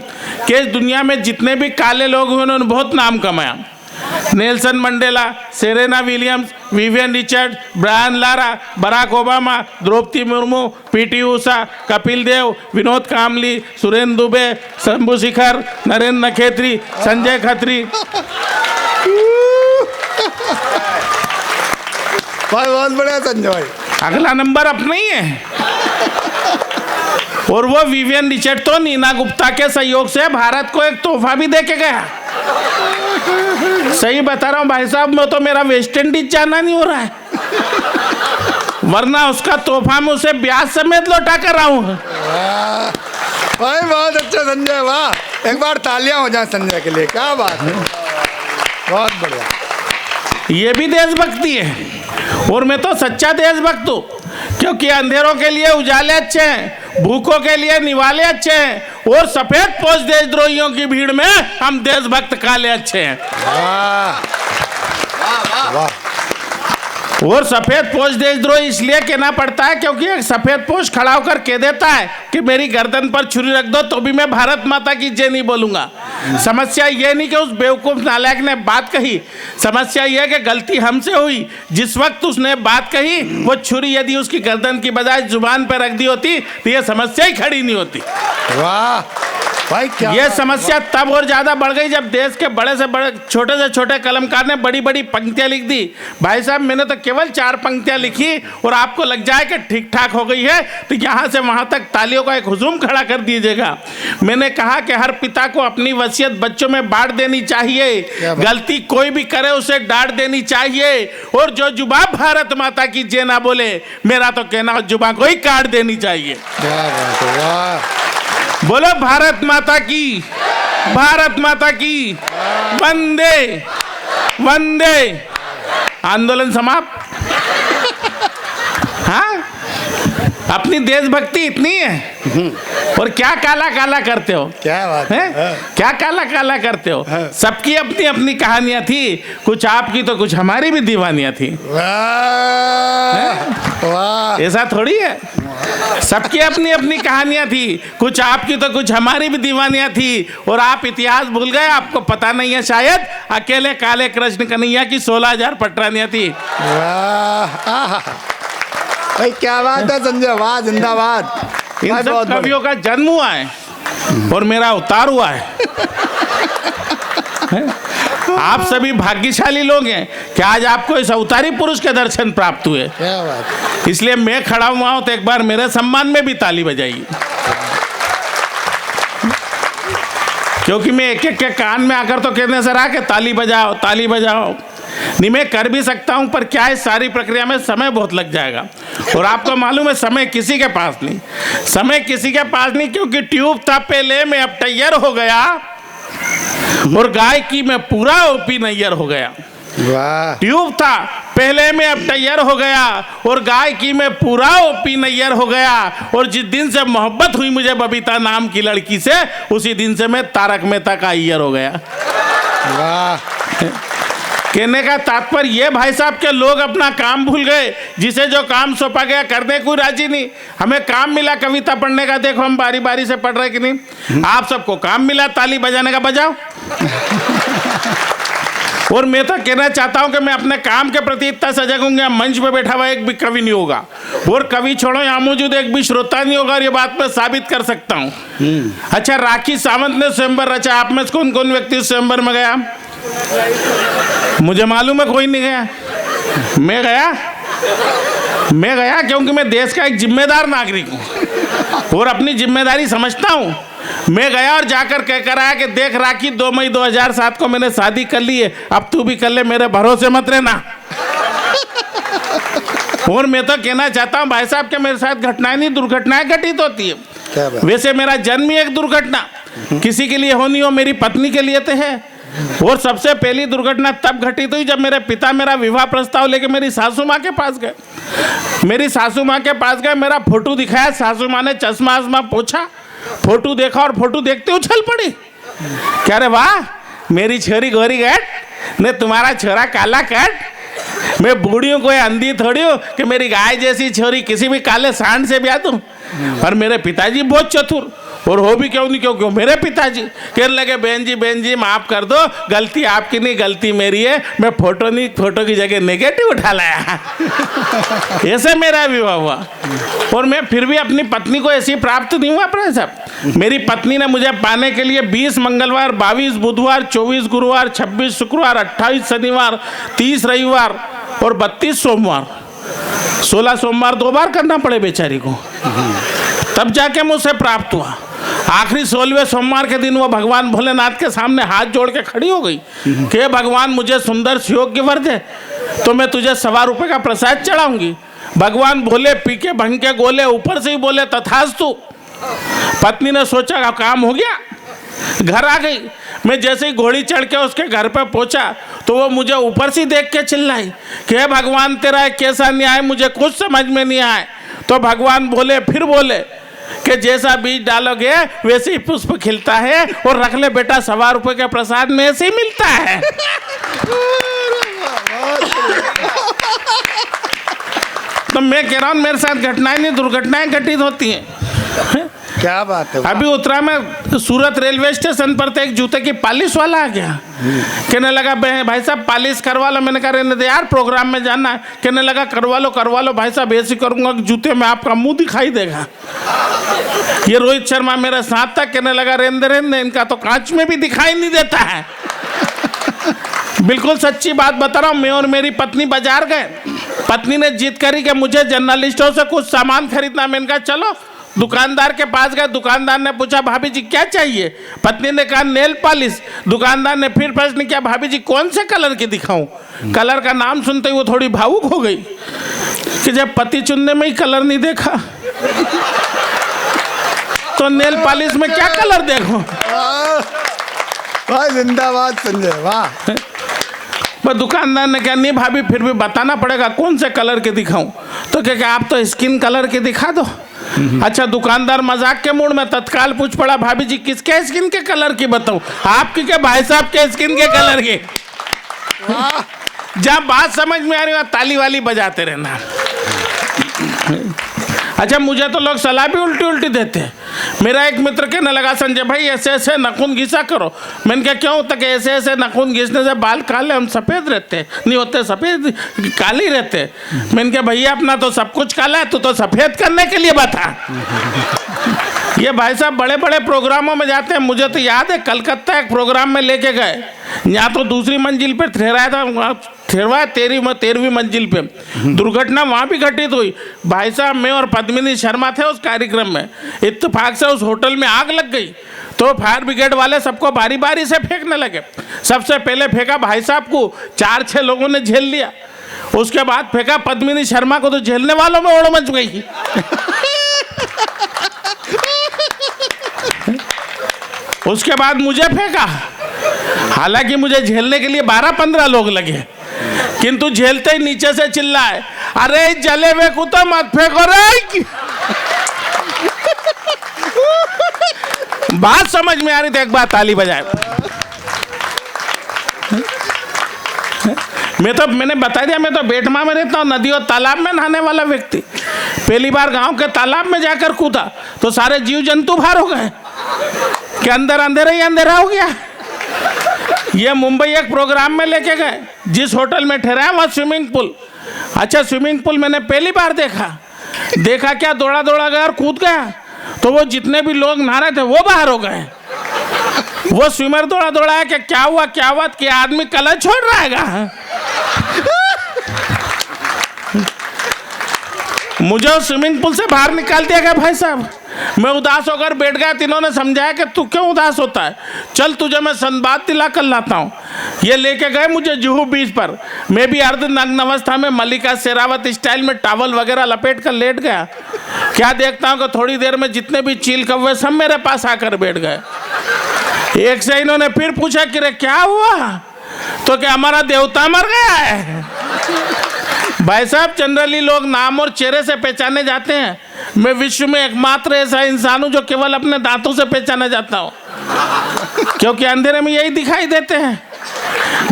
कि इस दुनिया में जितने भी काले लोग हुए उन्होंने बहुत नाम कमाया। Nelson Mandela, Serena Williams, Vivian Richard, Brian Lara, Barack Obama, Droupadi Murmu, PT Usha, Kapil Dev, Vinod Kamli, Surendra Dubey, Shambhu Shikhar, Narendra Nakhetri, Sanjay Khatri. भाई बहुत बढ़िया संजय भाई। अगला नंबर अपना ही है। और वो विवियन रिचर्ड तो नीना गुप्ता के सहयोग से भारत को एक तोहफा भी दे के गया। सही बता रहा हूँ भाई साहब, मैं तो मेरा वेस्ट इंडीज जाना नहीं हो रहा है, वरना उसका तोहफा मैं उसे ब्याज समेत लौटा कर रहा हूँ। भाई बहुत अच्छा संजय, वाह। एक बार तालियां हो जाए संजय के लिए, क्या बात है, बहुत बढ़िया। ये भी देशभक्ति है, और मैं तो सच्चा देशभक्त हूँ, क्योंकि अंधेरों के लिए उजाले अच्छे हैं, भूखों के लिए निवाले अच्छे हैं, और सफेद पोष देशद्रोहियों की भीड़ में हम देशभक्त काले अच्छे हैं। वाह वाह। और सफेद पोष देशद्रोही इसलिए कहना पड़ता है क्योंकि एक सफेद पोष खड़ा होकर कह देता है कि मेरी गर्दन पर छुरी रख दो तो भी मैं भारत माता की जय नहीं बोलूंगा। समस्या ये नहीं कि उस बेवकूफ नालायक ने बात कही, समस्या यह है कि गलती हमसे हुई। जिस वक्त उसने बात कही वो छुरी यदि उसकी गर्दन की बजाय जुबान पर रख दी होती तो ये समस्या ही खड़ी नहीं होती। वाह भाई, क्या ये समस्या तब और ज्यादा बढ़ गई जब देश के बड़े से छोटे कलमकार ने बड़ी बड़ी पंक्तियां लिख दी। भाई साहब मैंने तो केवल 4 पंक्तियां लिखी, और आपको लग जाए कि ठीक ठाक हो गई है तो यहाँ से वहाँ तक तालियों का एक हुजूम खड़ा कर दीजिएगा। मैंने कहा कि हर पिता को अपनी वसीयत बच्चों में बांट देनी चाहिए, गलती कोई भी करे उसे डांट देनी चाहिए, और जो जुबान भारत माता की जय ना बोले मेरा तो कहना जुबान को ही काट देनी चाहिए। क्या बात है, वाह। बोलो भारत माता की, भारत माता की, वंदे वंदे। आंदोलन समाप्त। हाँ, अपनी देशभक्ति इतनी है, और क्या काला काला करते हो, क्या बात है? है, क्या काला काला करते हो? सबकी अपनी अपनी कहानियां थी, कुछ आपकी तो कुछ हमारी भी दीवानियां थी। वाह वाह। ऐसा थोड़ी है, सबकी अपनी अपनी कहानियां थी, कुछ आपकी तो कुछ हमारी भी दीवानियां थी, और आप इतिहास भूल गए, आपको पता नहीं है शायद अकेले काले कृष्ण कन्हैया की 16,000 पटरानियां थी। वाह भाई, क्या बात है संजय, वाह, जिंदाबाद। इन सब कवियों का जन्म हुआ है और मेरा उतार हुआ है। आप सभी भाग्यशाली लोग हैं कि आज आपको इस अवतारी पुरुष के दर्शन प्राप्त हुए। क्या बात। इसलिए मैं खड़ा हुआ हूं तो एक बार मेरे सम्मान में भी ताली बजाइए, क्योंकि मैं एक एक के कान में आकर तो कहने से रहा कि ताली बजाओ ताली बजाओ। नहीं, मैं कर भी सकता हूं, पर क्या इस सारी प्रक्रिया में समय बहुत लग जाएगा, और आपको मालूम है समय किसी के पास नहीं, समय किसी के पास नहीं, क्योंकि ट्यूब था पहले में अब टैयर हो गया और गायकी में पूरा ओपी नैयर हो गया। वाह, ट्यूब था पहले में अब टैयर हो गया और गायकी में पूरा ओपी नैयर हो गया। और जिस दिन से मोहब्बत हुई मुझे बबीता नाम की लड़की से, उसी दिन से मैं तारक मेहता का अय्यर हो गया। वाह, कहने का तात्पर्य ये भाई साहब के लोग अपना काम भूल गए, जिसे जो काम सौंपा गया करने कोई राजी नहीं। हमें काम मिला कविता पढ़ने का, देखो हम बारी बारी से पढ़ रहे कि नहीं। आप सबको काम मिला ताली बजाने का, बजाओ। और मैं तो कहना चाहता हूं कि मैं अपने काम के प्रति इतना सजग हूँ, मंच पे बैठा हुआ एक भी कवि नहीं होगा, और कवि छोड़ो यहाँ मौजूद एक भी श्रोता नहीं होगा, और ये बात मैं साबित कर सकता हूँ। अच्छा, राखी सावंत ने स्वयंवर रचा, आप में से कौन कौन व्यक्ति स्वयंवर में गया? मुझे मालूम है कोई नहीं गया। मैं गया क्योंकि मैं देश का एक जिम्मेदार नागरिक हूँ और अपनी जिम्मेदारी समझता हूँ। मैं गया और जाकर कहकर आया कि देख राखी, 2 मई 2007 को मैंने शादी कर ली है, अब तू भी कर ले, मेरे भरोसे मत रहना। और मैं तो कहना चाहता हूँ भाई साहब के मेरे साथ घटनाएं नहीं, दुर्घटनाएं घटित होती है। वैसे मेरा जन्म ही एक दुर्घटना, किसी के लिए होनी हो, मेरी पत्नी के लिए तो है। और सबसे पहली दुर्घटना तब घटित हुई जब मेरे पिता मेरा विवाह प्रस्ताव लेके मेरी सासू माँ के पास गए। मेरा फोटो दिखाया, सासू माँ ने चश्मा आसमा पूछा, फोटो देखा और फोटो देखते उछल पड़ी। क्या रे वाह, मेरी छोरी गोरी कट ने तुम्हारा छोरा काला कट। मैं बूढ़ी हूँ, कोई अंधी थोड़ी हूँ कि मेरी गाय जैसी छोरी किसी भी काले सांड से ब्याह दूँ। और मेरे पिताजी बहुत चतुर, और हो भी क्यों नहीं क्यों मेरे पिताजी कहने लगे, बहन जी माफ कर दो, गलती आपकी नहीं गलती मेरी है, मैं फोटो की जगह नेगेटिव उठा लाया। ऐसे मेरा विवाह हुआ। और मैं फिर भी अपनी पत्नी को ऐसी प्राप्त नहीं हुआ अपने साहब। मेरी पत्नी ने मुझे पाने के लिए 20 मंगलवार, 22 बुधवार, 24 गुरुवार, 26 शुक्रवार, 28 शनिवार, 30 रविवार और 32 सोमवार, 16 सोमवार 2 बार करना पड़े बेचारी को, तब जाके मुझसे प्राप्त हुआ। आखिरी 16वें सोमवार के दिन वो भगवान भोलेनाथ के सामने हाथ जोड़ के खड़ी हो गई कि भगवान मुझे सुंदर सुयोग्य वर दे तो मैं तुझे 1.25 रुपये का प्रसाद चढ़ाऊंगी। भगवान भोले पी के भंग के गोले, ऊपर से ही बोले तथास्तु। पत्नी ने सोचा काम हो गया, घर आ गई। मैं जैसे ही घोड़ी चढ़ के उसके घर पे पहुंचा तो वो मुझे ऊपर से देख के चिल्लाई कि हे भगवान तेरा कैसा न्याय, मुझे कुछ समझ में नहीं आए। तो भगवान फिर बोले कि जैसा बीज डालोगे वैसे ही पुष्प खिलता है, और रख ले बेटा 1.25 रुपये के प्रसाद में ऐसे ही मिलता है। तो मैं कह रहा हूँ मेरे साथ घटनाएं नहीं दुर्घटनाएं घटित होती हैं। क्या बात है। अभी उतरा मैं सूरत रेलवे स्टेशन पर तो एक जूते की पॉलिश वाला आ गया। कहने लगा भाई साहब पॉलिश करवा लो। मैंने कहा रहने दे यार, प्रोग्राम में जाना है। कहने लगा करवा लो भाई साहब, ऐसे करूंगा जूते में आपका मुंह दिखाई देगा। ये रोहित शर्मा मेरे साथ था। कहने लगा रहने दे, इनका तो कांच में भी दिखाई नहीं देता है। बिल्कुल सच्ची बात बता रहा हूँ। मैं और मेरी पत्नी बाजार गए। पत्नी ने जिद करी कि मुझे जर्नलिस्टों से कुछ सामान खरीदना। मैंने कहा चलो। दुकानदार के पास गए। दुकानदार ने पूछा भाभी जी क्या चाहिए? पत्नी ने कहा नेल पॉलिश। दुकानदार ने फिर प्रश्न किया भाभी जी कौन से कलर की दिखाऊं? कलर का नाम सुनते ही वो थोड़ी भावुक हो गई कि जब पति चुनने में ही कलर नहीं देखा तो नेल पॉलिश में क्या कलर देखो? वाह जिंदाबाद संजय, वाह। पर दुकानदार ने कहा नहीं भाभी फिर भी बताना पड़ेगा कौन से कलर के दिखाऊं। तो क्या आप तो स्किन कलर के दिखा दो। अच्छा, दुकानदार मजाक के मूड में तत्काल पूछ पड़ा भाभी जी किसके स्किन के कलर की बताऊं? आपकी के भाई साहब के स्किन के कलर की। जब बात समझ में आ रही है ताली वाली बजाते रहना। अच्छा, मुझे तो लोग सलाह भी उल्टी उल्टी देते हैं। मेरा एक मित्र कहने लगा संजय भाई ऐसे ऐसे नाखून घिसा करो। मैंने कहा क्यों? तक ऐसे ऐसे नाखून घिसने से बाल काले हम सफ़ेद रहते नहीं होते, सफ़ेद काले ही रहते। मैंने कहा भैया अपना तो सब कुछ काला है, तू तो सफ़ेद करने के लिए बता। ये भाई साहब बड़े बड़े प्रोग्रामों में जाते हैं। मुझे तो याद है कलकत्ता एक प्रोग्राम में लेके गए। यहाँ तो दूसरी मंजिल पर ठहराया था, ठहरवाया 13वीं मंजिल पे। दुर्घटना वहाँ भी घटित हुई। भाई साहब मैं और पद्मिनी शर्मा थे उस कार्यक्रम में। इत्तेफाक से उस होटल में आग लग गई तो फायर ब्रिगेड वाले सबको बारी बारी से फेंकने लगे। सबसे पहले फेंका भाई साहब को, 4-6 लोगों ने झेल लिया। उसके बाद फेंका पद्मिनी शर्मा को, तो झेलने वालों में ओड़ मच गई। उसके बाद मुझे फेंका, हालांकि मुझे झेलने के लिए 12-15 लोग लगे, किंतु झेलते ही नीचे से चिल्लाए, अरे जले हुए को तो मत फेंको रे। बात समझ में आ रही थी, एक बार ताली बजाए। मैंने बता दिया, मैं तो बेटमा में रहता हूँ, नदी और तालाब में नहाने वाला व्यक्ति। पहली बार गांव के तालाब में जाकर कूदा तो सारे जीव जंतु बाहर हो गए कि अंदर अंधेरा ही अंधेरा हो गया। ये मुंबई एक प्रोग्राम में लेके गए, जिस होटल में ठहराया वहाँ स्विमिंग पूल। अच्छा, स्विमिंग पूल मैंने पहली बार देखा क्या, दौड़ा गया और कूद गया, तो वो जितने भी लोग नहा रहे थे वो बाहर हो गए। वो स्विमर दौड़ा है कि क्या हुआ कि आदमी कलर छोड़ रहा है। मुझे उस स्विमिंग पूल से बाहर निकाल दिया गया। भाई साहब, मैं उदास होकर बैठ गया। इन्होंने समझाया कि तू क्यों उदास होता है, चल तुझे मैं संवाद दिला कर लाता हूँ। ये लेके गए मुझे जुहू बीच पर। मैं भी अर्ध नग्न अवस्था में मल्लिका शेरावत स्टाइल में टॉवल वगैरह लपेट कर लेट गया। क्या देखता हूँ कि थोड़ी देर में जितने भी चील कौवे सब मेरे पास आकर बैठ गए। एक से इन्होंने फिर पूछा कि रे क्या हुआ, तो क्या हमारा देवता मर गया है। भाई साहब, जनरली लोग नाम और चेहरे से पहचाने जाते हैं। मैं विश्व में एकमात्र ऐसा इंसान हूं जो केवल अपने दांतों से पहचाना जाता हूं, क्योंकि अंधेरे में यही दिखाई देते हैं।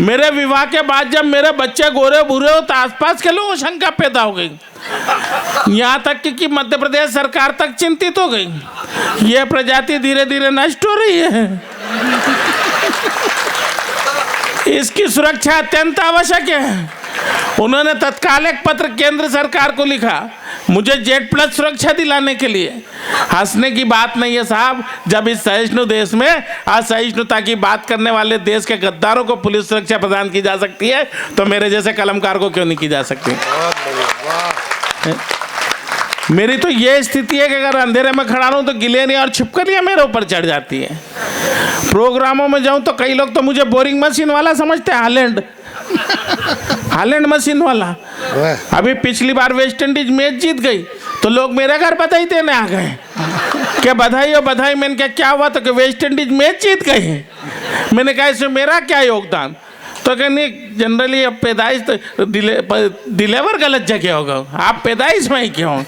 मेरे विवाह के बाद जब मेरे बच्चे गोरे बुरे हो तो आसपास के लोगों को शंका पैदा हो गई, यहाँ तक कि मध्य प्रदेश सरकार तक चिंतित हो गई। यह प्रजाति धीरे धीरे नष्ट हो रही है, इसकी सुरक्षा अत्यंत आवश्यक है। उन्होंने तत्काल एक पत्र केंद्र सरकार को लिखा, मुझे Z+ सुरक्षा दिलाने के लिए। हंसने की बात नहीं है साहब, जब इस सहिष्णु देश में असहिष्णुता की बात करने वाले देश के गद्दारों को पुलिस सुरक्षा प्रदान की जा सकती है, तो मेरे जैसे कलमकार को क्यों नहीं की जा सकती। मेरी तो ये स्थिति है कि अगर अंधेरे में खड़ा रहूं तो गिलेनियां और छिपकलियां मेरे ऊपर चढ़ जाती है। प्रोग्रामों में जाऊं तो कई लोग तो मुझे बोरिंग मशीन वाला समझते हैं, हालैंड मशीन वाला। अभी पिछली बार वेस्ट इंडीज मैच जीत गई तो लोग मेरे घर बधाई देने आ गए, क्या बधाई हो बधाई। मैंने कहा क्या हुआ, तो कि वेस्ट इंडीज मैच जीत गई। मैंने कहा इसमें मेरा क्या योगदान, तो कहनी जनरली अब पैदाइश तो डिलीवर गलत जगह होगा, आप पैदाइश में ही क्यों।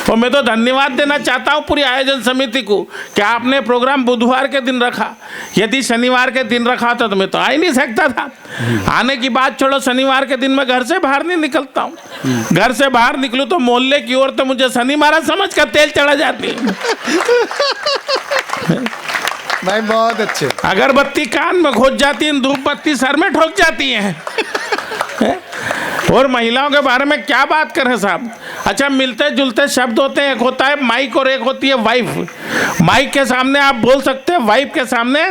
और मैं तो धन्यवाद देना चाहता हूँ पूरी आयोजन समिति को कि आपने प्रोग्राम बुधवार के दिन रखा। यदि शनिवार के दिन रखा था तो मैं तो आ ही नहीं सकता था। आने की बात छोड़ो, शनिवार के दिन मैं घर से बाहर नहीं निकलता हूँ। घर से बाहर निकलूँ तो मोहल्ले की ओर तो मुझे शनि महाराज समझ कर तेल चढ़ा जाती है। भाई बहुत अच्छे। अगरबत्ती कान में घुस जाती है, धूप बत्ती सर में ठोक जाती है। और महिलाओं के बारे में क्या बात करें साहब। अच्छा, मिलते जुलते शब्द होते हैं, एक होता है माइक और एक होती है वाइफ। माइक के सामने आप बोल सकते हैं, वाइफ के सामने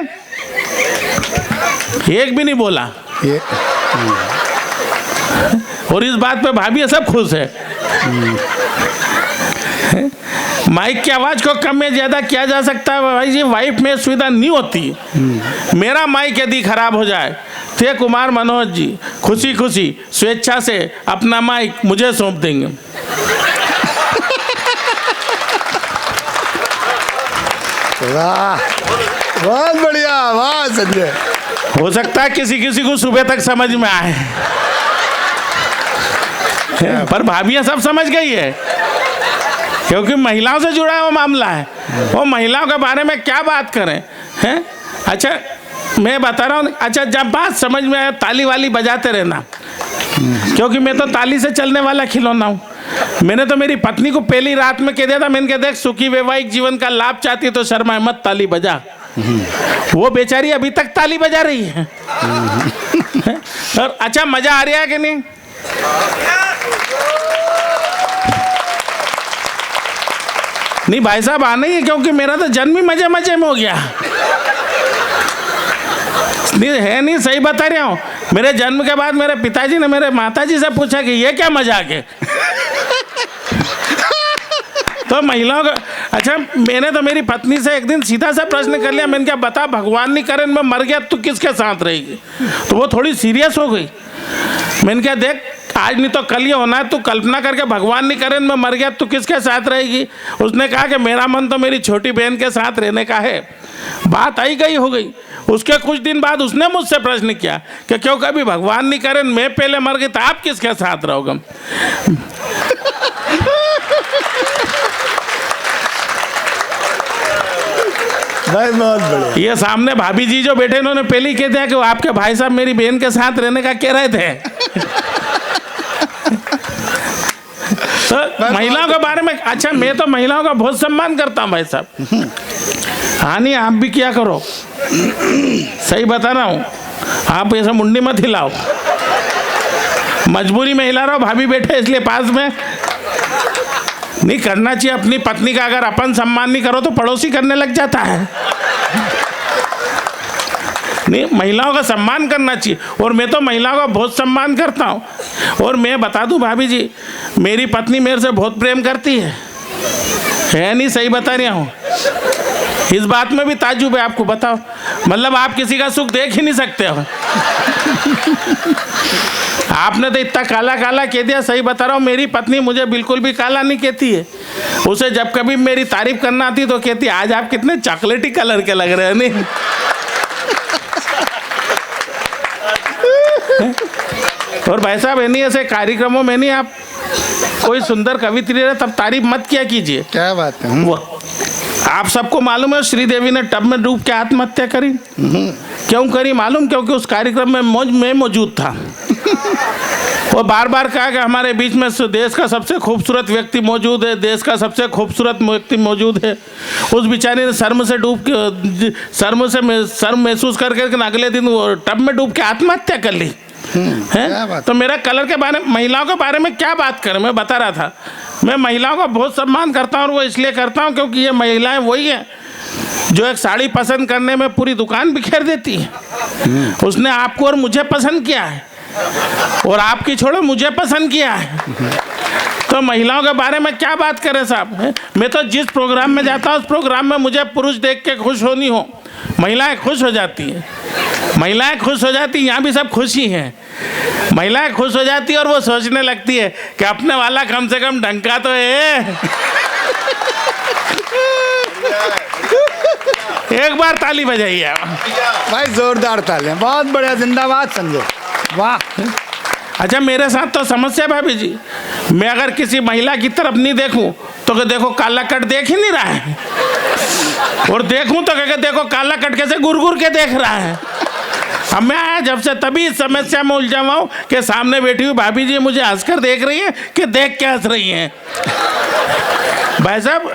एक भी नहीं बोला। और इस बात पे भाभी सब खुश है। माइक की आवाज को कम या ज्यादा किया जा सकता है भाई जी, वाइफ में सुविधा नहीं होती। मेरा माइक यदि खराब हो जाए तो कुमार मनोज जी खुशी खुशी स्वेच्छा से अपना माइक मुझे सौंप देंगे। वाह, बहुत बढ़िया, वाह संजय। हो सकता है किसी किसी को सुबह तक समझ में आए, पर भाभियां सब समझ गई है, क्योंकि महिलाओं से जुड़ा हुआ मामला है। वो महिलाओं के बारे में क्या बात करें हैं। अच्छा, मैं बता रहा हूँ। अच्छा, जब बात समझ में आए ताली वाली बजाते रहना, क्योंकि मैं तो ताली से चलने वाला खिलौना हूँ। मैंने तो मेरी पत्नी को पहली रात में कह दिया था, मैंने कहा देख, सुखी वैवाहिक जीवन का लाभ चाहती है तो शर्मा मत, ताली बजा। वो बेचारी अभी तक ताली बजा रही है। और अच्छा, मजा आ रहा है कि नहीं। नहीं भाई साहब, आना ही है, क्योंकि मेरा तो जन्म ही मजे मजे में हो गया। है नहीं, सही बता रहा हूँ। मेरे जन्म के बाद मेरे पिताजी ने मेरे माताजी से पूछा कि ये क्या मजाक है। तो महिलाओं का, अच्छा, मैंने तो मेरी पत्नी से एक दिन सीधा सा प्रश्न कर लिया। मैंने कहा बता, भगवान नहीं करे मैं मर गया, तू किसके साथ रहेगी। तो वो थोड़ी सीरियस हो गई। मैंने कहा देख, आज नहीं तो कल ये होना है, तू कल्पना करके भगवान नहीं करे मैं मर गया, तू किसके साथ रहेगी? उसने कहा कि मेरा मन तो मेरी छोटी बहन के साथ रहने का है। बात आई गई हो गई। उसके कुछ दिन बाद उसने मुझसे प्रश्न किया कि क्यों कभी भगवान नहीं करे, मैं पहले मर गई तो आप किसके साथ रहोगे? भाई बहुत बढ़िया। ये सामने भाभी जी जो बैठे इन्होंने पहले ही कह दिया कि वो आपके भाई साहब मेरी बहन के साथ रहने का कह रहे थे। तो महिलाओं के बारे में, अच्छा मैं तो महिलाओं का बहुत सम्मान करता हूँ भाई साहब। हाँ नहीं, आप भी क्या करो, सही बता रहा हूँ, आप ऐसा मुंडी मत हिलाओ। मजबूरी में हिला रहा हूँ, भाभी बैठे इसलिए पास में। नहीं करना चाहिए अपनी पत्नी का, अगर अपन सम्मान नहीं करो तो पड़ोसी करने लग जाता है। नहीं, महिलाओं का सम्मान करना चाहिए, और मैं तो महिलाओं का बहुत सम्मान करता हूँ। और मैं बता दूं भाभी जी, मेरी पत्नी मेरे से बहुत प्रेम करती है नहीं, सही बता रहा हूँ। इस बात में भी ताज्जुब है आपको, बताओ, मतलब आप किसी का सुख देख ही नहीं सकते हो। आपने तो इतना काला काला कह दिया, सही बता रहा हूँ, मेरी पत्नी मुझे बिल्कुल भी काला नहीं कहती है। उसे जब कभी मेरी तारीफ करना आती तो कहती आज आप कितने चॉकलेटी कलर के लग रहे हैं। नहीं और भाई साहब, नहीं ऐसे कार्यक्रमों में नहीं आप कोई सुंदर कवित्री रहे तब तारीफ मत किया कीजिए। क्या बात है। वो आप सबको मालूम है श्रीदेवी ने टब में डूब के आत्महत्या करी। क्यों करी मालूम? क्योंकि उस कार्यक्रम में मैं मौजूद था। वो बार बार कहा कि हमारे बीच में देश का सबसे खूबसूरत व्यक्ति मौजूद है, देश का सबसे खूबसूरत व्यक्ति मौजूद है। उस बेचारे ने शर्म से डूब के शर्म महसूस करके अगले दिन वो टब में डूब के आत्महत्या कर ली है। तो मेरा कलर के बारे में, महिलाओं के बारे में क्या बात करें, मैं बता रहा था, मैं महिलाओं का बहुत सम्मान करता हूँ, और वो इसलिए करता हूँ क्योंकि ये महिलाएं वही हैं जो एक साड़ी पसंद करने में पूरी दुकान बिखेर देती है। उसने आपको और मुझे पसंद किया है, और आपकी छोड़ो मुझे पसंद किया है। तो महिलाओं के बारे में क्या बात करें साहब। मैं तो जिस प्रोग्राम में जाता हूँ उस प्रोग्राम में मुझे पुरुष देख के खुश होनी हो, महिलाएं खुश हो जाती हैं। महिलाएं खुश हो जाती, यहाँ भी सब खुशी हैं। महिलाएं खुश हो जाती और वो सोचने लगती है कि अपने वाला कम से कम ढंग का तो है। एक बार ताली बजाइए भाई, जोरदार तालियां, बहुत बढ़िया, जिंदाबाद समझो, वाह। अच्छा, मेरे साथ तो समस्या भाभी जी, मैं अगर किसी महिला की तरफ नहीं देखूं तो देखो काला कट देख ही नहीं रहा है, और देखूं तो क्या देखो काला कट कैसे गुर के देख रहा है। अब मैं आया जब से तभी इस समस्या में उलझा हुआ हूँ कि सामने बैठी हुई भाभी जी मुझे हंसकर देख रही है कि देख के हंस रही हैं। भाई साहब,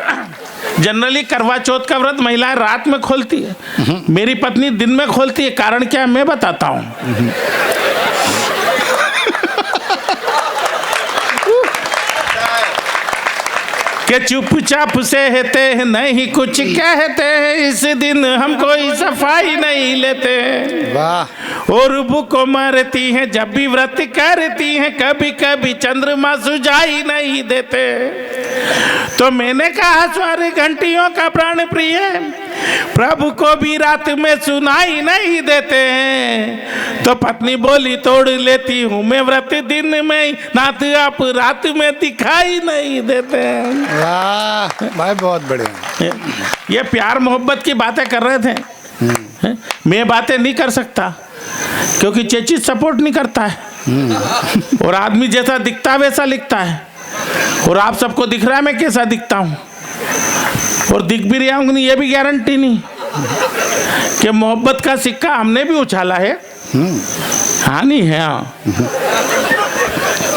जनरली करवा चौथ का व्रत महिलाएं रात में खोलती है, मेरी पत्नी दिन में खोलती है। कारण क्या है मैं बताता हूँ। कि चुपचाप से रहते हैं, नहीं कुछ कहते हैं, इस दिन हम कोई सफाई नहीं लेते। वाह। और को मारती हैं जब भी व्रत करती हैं, कभी कभी चंद्रमा सुझाई नहीं देते। तो मैंने कहा स्वर घंटियों का प्राण प्रिय प्रभु को भी रात में सुनाई नहीं देते हैं। तो पत्नी बोली तोड़ लेती हूँ मैं व्रत दिन में, नाथ आप रात में दिखाई नहीं देते हैं। वाह भाई, बहुत बढ़िया। ये प्यार मोहब्बत की बातें कर रहे थे। मैं बातें नहीं कर सकता क्योंकि चेचिस सपोर्ट नहीं करता है, और आदमी जैसा दिखता है वैसा लिखता है, और आप सबको दिख रहा है मैं कैसा दिखता हूँ, और दिख भी रहा हूँ ये भी गारंटी नहीं कि मोहब्बत का सिक्का हमने भी उछाला है। हाँ नहीं है, हाँ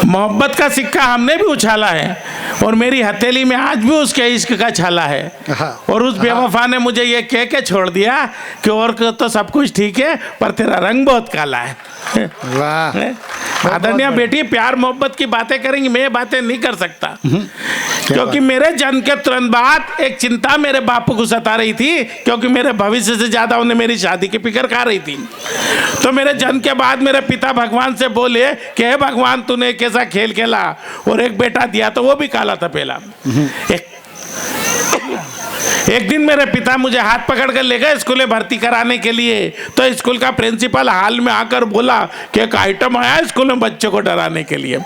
मोहब्बत का सिक्का हमने भी उछाला है, और मेरी हथेली में आज भी उसके इश्क का छाला है। और उस बेवफा ने मुझे ये कह के छोड़ दिया कि और तो सब कुछ ठीक है पर तेरा रंग बहुत काला है। वाह। आदरणीय बेटी, प्यार मोहब्बत की बातें करेंगी, मैं ये बातें नहीं कर सकता क्योंकि मेरे जन्म के तुरंत बाद एक चिंता मेरे बापू को सता रही थी, क्योंकि मेरे भविष्य से ज्यादा उन्हें मेरी शादी की फिक्र खा रही थी। तो मेरे जन्म के बाद मेरे पिता भगवान से बोले कि हे भगवान तूने कैसा खेल खेला और एक बेटा दिया तो वो भी काला था पहला। एक दिन मेरे पिता मुझे हाथ पकड़ कर ले गए स्कूल में भर्ती कराने के लिए, तो स्कूल का प्रिंसिपल हाल में आकर बोला कि एक आइटम आया स्कूल में बच्चों को डराने के लिए।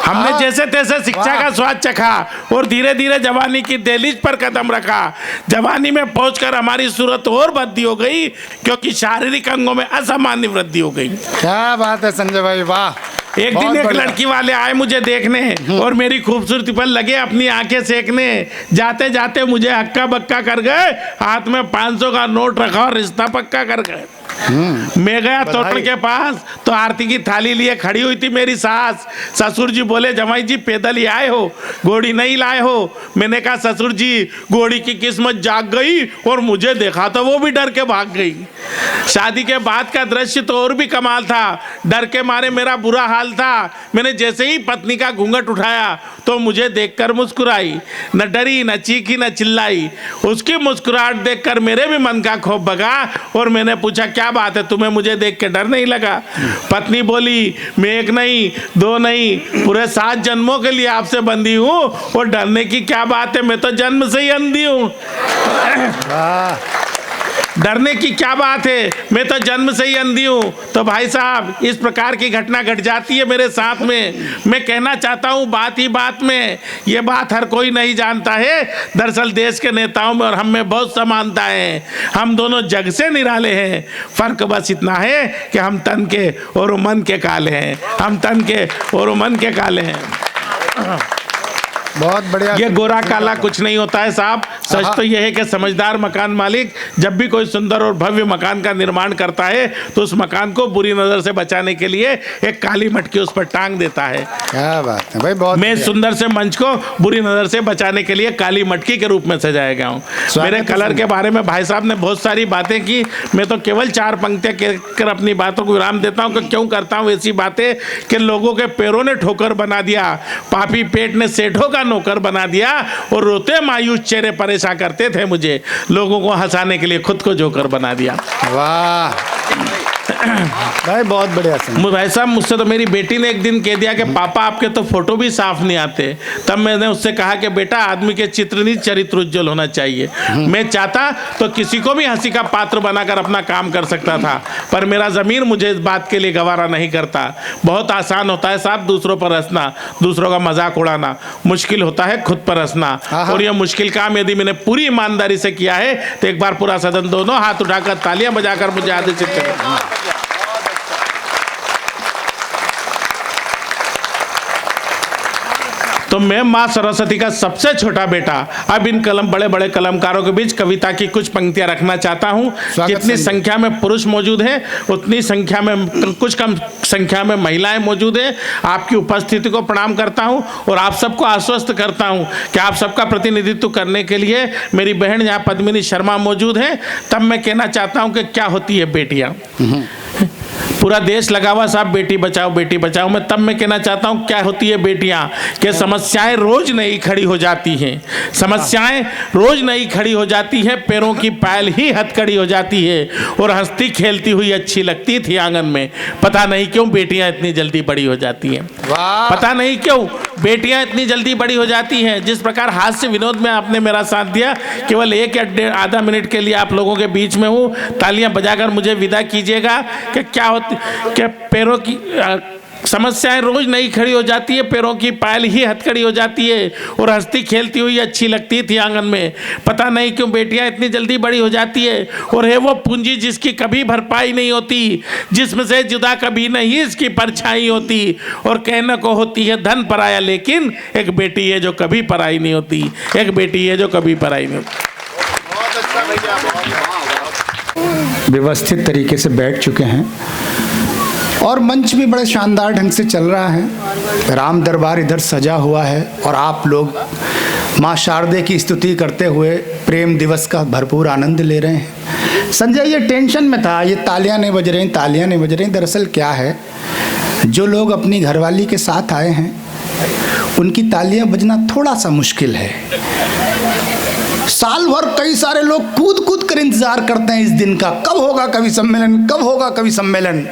हमने जैसे तैसे शिक्षा का स्वाद चखा और धीरे धीरे जवानी की दहलीज पर कदम रखा। जवानी में पहुंचकर हमारी सूरत और बदली हो गई, क्योंकि शारीरिक अंगों में असामान्य वृद्धि हो गई। क्या बात है संजय भाई, वाह। एक दिन एक लड़की वाले आए मुझे देखने और मेरी खूबसूरती पर लगे अपनी आंखें सेकने। जाते जाते मुझे हक्का बक्का कर गए, हाथ में 500 का नोट रखा और रिश्ता पक्का कर गए। मैं गया तोटल के पास तो आरती की थाली लिए खड़ी हुई थी मेरी सास। ससुर जी बोले, जमाई जी पैदल ही आए हो, घोड़ी नहीं लाए हो? मैंने कहा, ससुर जी घोड़ी की किस्मत जाग गई और मुझे देखा तो वो भी डर के भाग गई। शादी के बाद का दृश्य तो और भी कमाल था। डर के मारे मेरा बुरा हाल था। मैंने जैसे ही पत्नी का घूंघट उठाया तो मुझे देखकर मुस्कुराई, न डरी न चीखी न चिल्लाई। उसकी मुस्कुराहट देखकर मेरे भी मन का खौफ भगा और मैंने पूछा, क्या बात है, तुम्हें मुझे देख के डर नहीं लगा? पत्नी बोली, मैं एक नहीं दो नहीं पूरे 7 जन्मों के लिए आपसे बंधी हूँ और डरने की क्या बात है, मैं तो जन्म से ही अंधी हूँ। डरने की क्या बात है, मैं तो जन्म से ही अंधी हूँ। तो भाई साहब, इस प्रकार की घटना घट जाती है मेरे साथ में। मैं कहना चाहता हूँ बात ही बात में, ये बात हर कोई नहीं जानता है। दरअसल देश के नेताओं में और हम में बहुत समानता है। हम दोनों जग से निराले हैं। फर्क बस इतना है कि हम तन के और मन के काले हैं। हम तन के और मन के काले हैं। बहुत बढ़िया। ये गोरा काला कुछ नहीं होता है साहब। सच तो यह है कि समझदार मकान मालिक जब भी कोई सुंदर और भव्य मकान का निर्माण करता है तो उस मकान को बुरी नजर से बचाने के लिए एक काली मटकी उस पर टांग देता है। क्या बात है भाई, बहुत। मैं सुंदर से मंच को बुरी नजर से बचाने के लिए काली मटकी के रूप में सजाया गया हूँ। मेरे कलर के बारे में भाई साहब ने बहुत सारी बातें की। मैं तो केवल 4 पंक्तियां कहकर अपनी बातों को विराम देता हूँ कि क्यों करता हूँ ऐसी बातें कि लोगों के पैरों ने ठोकर बना दिया, पापी पेट ने सेठों का नौकर बना दिया और रोते मायूस चेहरे परेशान करते थे मुझे, लोगों को हंसाने के लिए खुद को जोकर बना दिया। वाह भाई, बहुत बढ़िया। भाई साहब, मुझसे तो मेरी बेटी ने एक दिन कह दिया कि पापा आपके तो फोटो भी साफ नहीं आते। तब मैंने उससे कहा कि बेटा, आदमी के चित्र नहीं चरित्र उज्जवल होना चाहिए। मैं चाहता तो किसी को भी हंसी का पात्र बनाकर अपना काम कर सकता था, पर मेरा ज़मीर मुझे इस बात के लिए गवारा नहीं करता। बहुत आसान होता है साहब दूसरों पर हंसना, दूसरों का मजाक उड़ाना। मुश्किल होता है खुद पर हंसना, और यह मुश्किल काम यदि मैंने पूरी ईमानदारी से किया है तो एक बार पूरा सदन दोनों हाथ उठाकर तालियां बजाकर मुझे आदेशित करें। तो मैं माँ सरस्वती का सबसे छोटा बेटा अब इन बड़े बड़े कलमकारों के बीच कविता की कुछ पंक्तियां रखना चाहता हूँ। जितनी संख्या में पुरुष मौजूद हैं उतनी संख्या में कुछ कम संख्या में महिलाएं मौजूद हैं। आपकी उपस्थिति को प्रणाम करता हूँ और आप सबको आश्वस्त करता हूँ कि आप सबका प्रतिनिधित्व करने के लिए मेरी बहन यहाँ पद्मिनी शर्मा मौजूद है। तब मैं कहना चाहता हूँ कि क्या होती है बेटियाँ। पूरा देश लगा हुआ साहब बेटी बचाओ बेटी बचाओ में। तब मैं कहना चाहता हूँ क्या होती है बेटियाँ, कि समस्याएं रोज नई खड़ी हो जाती हैं। समस्याएं रोज नई खड़ी हो जाती हैं, पैरों की पायल ही हथकड़ी हो जाती है और हंसती खेलती हुई अच्छी लगती थी आंगन में। पता नहीं क्यों बेटियां इतनी जल्दी बड़ी हो जाती हैं। पता नहीं क्यों बेटियां इतनी जल्दी बड़ी हो जाती हैं। जिस प्रकार हास्य विनोद में आपने मेरा साथ दिया, केवल 1 या आधा मिनट के लिए आप लोगों के बीच में हूँ। तालियां बजाकर मुझे विदा कीजिएगा। कि क्या होती कि पैरों की समस्याएं रोज नई खड़ी हो जाती है, पैरों की पायल ही हथकड़ी हो जाती है और हंसती खेलती हुई अच्छी लगती थी आंगन में। पता नहीं क्यों बेटियां इतनी जल्दी बड़ी हो जाती है। और है वो पूंजी जिसकी कभी भरपाई नहीं होती, जिसमें से जुदा कभी नहीं इसकी परछाई होती। और कहने को होती है धन पराया, लेकिन एक बेटी है जो कभी पराई नहीं होती। एक बेटी है जो कभी पराई नहीं होती। व्यवस्थित तरीके से बैठ चुके हैं और मंच भी बड़े शानदार ढंग से चल रहा है। राम दरबार इधर सजा हुआ है और आप लोग माँ शारदे की स्तुति करते हुए प्रेम दिवस का भरपूर आनंद ले रहे हैं। संजय ये टेंशन में था, ये तालियां नहीं बज रही, तालियां नहीं बज रही। दरअसल क्या है, जो लोग अपनी घरवाली के साथ आए हैं उनकी तालियां बजना थोड़ा सा मुश्किल है। साल भर कई सारे लोग कूद कूद कर इंतजार करते हैं इस दिन का, कब होगा कवि सम्मेलन, कब होगा कवि सम्मेलन।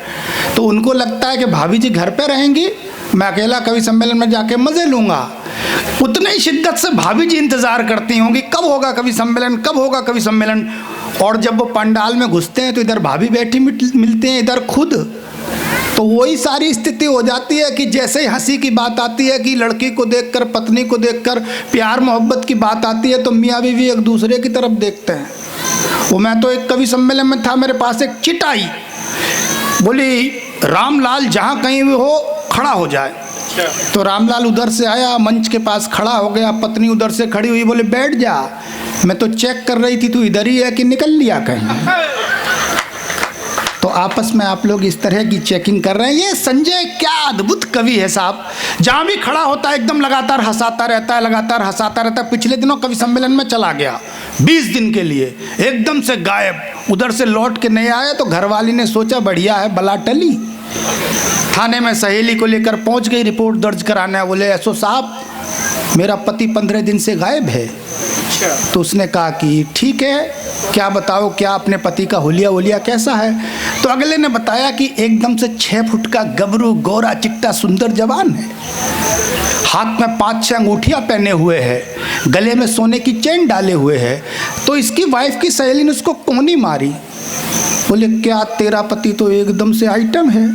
तो उनको लगता है कि भाभी जी घर पे रहेंगी, मैं अकेला कवि सम्मेलन में जाके मज़े लूँगा। उतने ही शिद्दत से भाभी जी इंतज़ार करती होंगी कब होगा कभी सम्मेलन, कब होगा कभी सम्मेलन। और जब वो पंडाल में घुसते हैं तो इधर भाभी बैठी मिलते हैं, इधर खुद। तो वही सारी स्थिति हो जाती है कि जैसे ही हंसी की बात आती है कि लड़की को देखकर, पत्नी को देखकर प्यार मोहब्बत की बात आती है तो मियाँ बीवी एक दूसरे की तरफ देखते हैं। वो मैं तो एक कवि सम्मेलन में था, मेरे पास एक चिट आई, बोली रामलाल जहाँ कहीं भी हो खड़ा हो जाए। तो रामलाल उधर से आया, मंच के पास खड़ा हो गया, पत्नी उधर से खड़ी हुई, बोले बैठ जा, मैं तो चेक कर रही थी तू इधर ही है कि निकल लिया कहीं। तो आपस में आप लोग इस तरह की चेकिंग कर रहे हैं। ये संजय क्या अद्भुत कवि है साहब, जहाँ भी खड़ा होता है एकदम लगातार हंसाता रहता है, लगातार हंसाता रहता है। पिछले दिनों कवि सम्मेलन में चला गया 20 दिन के लिए, एकदम से गायब, उधर से लौट के नहीं आया। तो घरवाली ने सोचा बढ़िया है, बला टली। थाने में सहेली को लेकर पहुंच गई रिपोर्ट दर्ज कराने। बोले एसओ साहब मेरा पति 15 दिन से गायब है। तो उसने कहा कि ठीक है, क्या बताओ, क्या अपने पति का हुलिया कैसा है। तो अगले ने बताया कि एकदम से 6 फुट का गबरू, गोरा चिट्टा सुंदर जवान है, हाथ में 5-6 अंगूठियाँ पहने हुए है, गले में सोने की चेन डाले हुए है। तो इसकी वाइफ की सहेली ने उसको कोनी मारी। बोले क्या तेरा पति तो एकदम से आइटम है,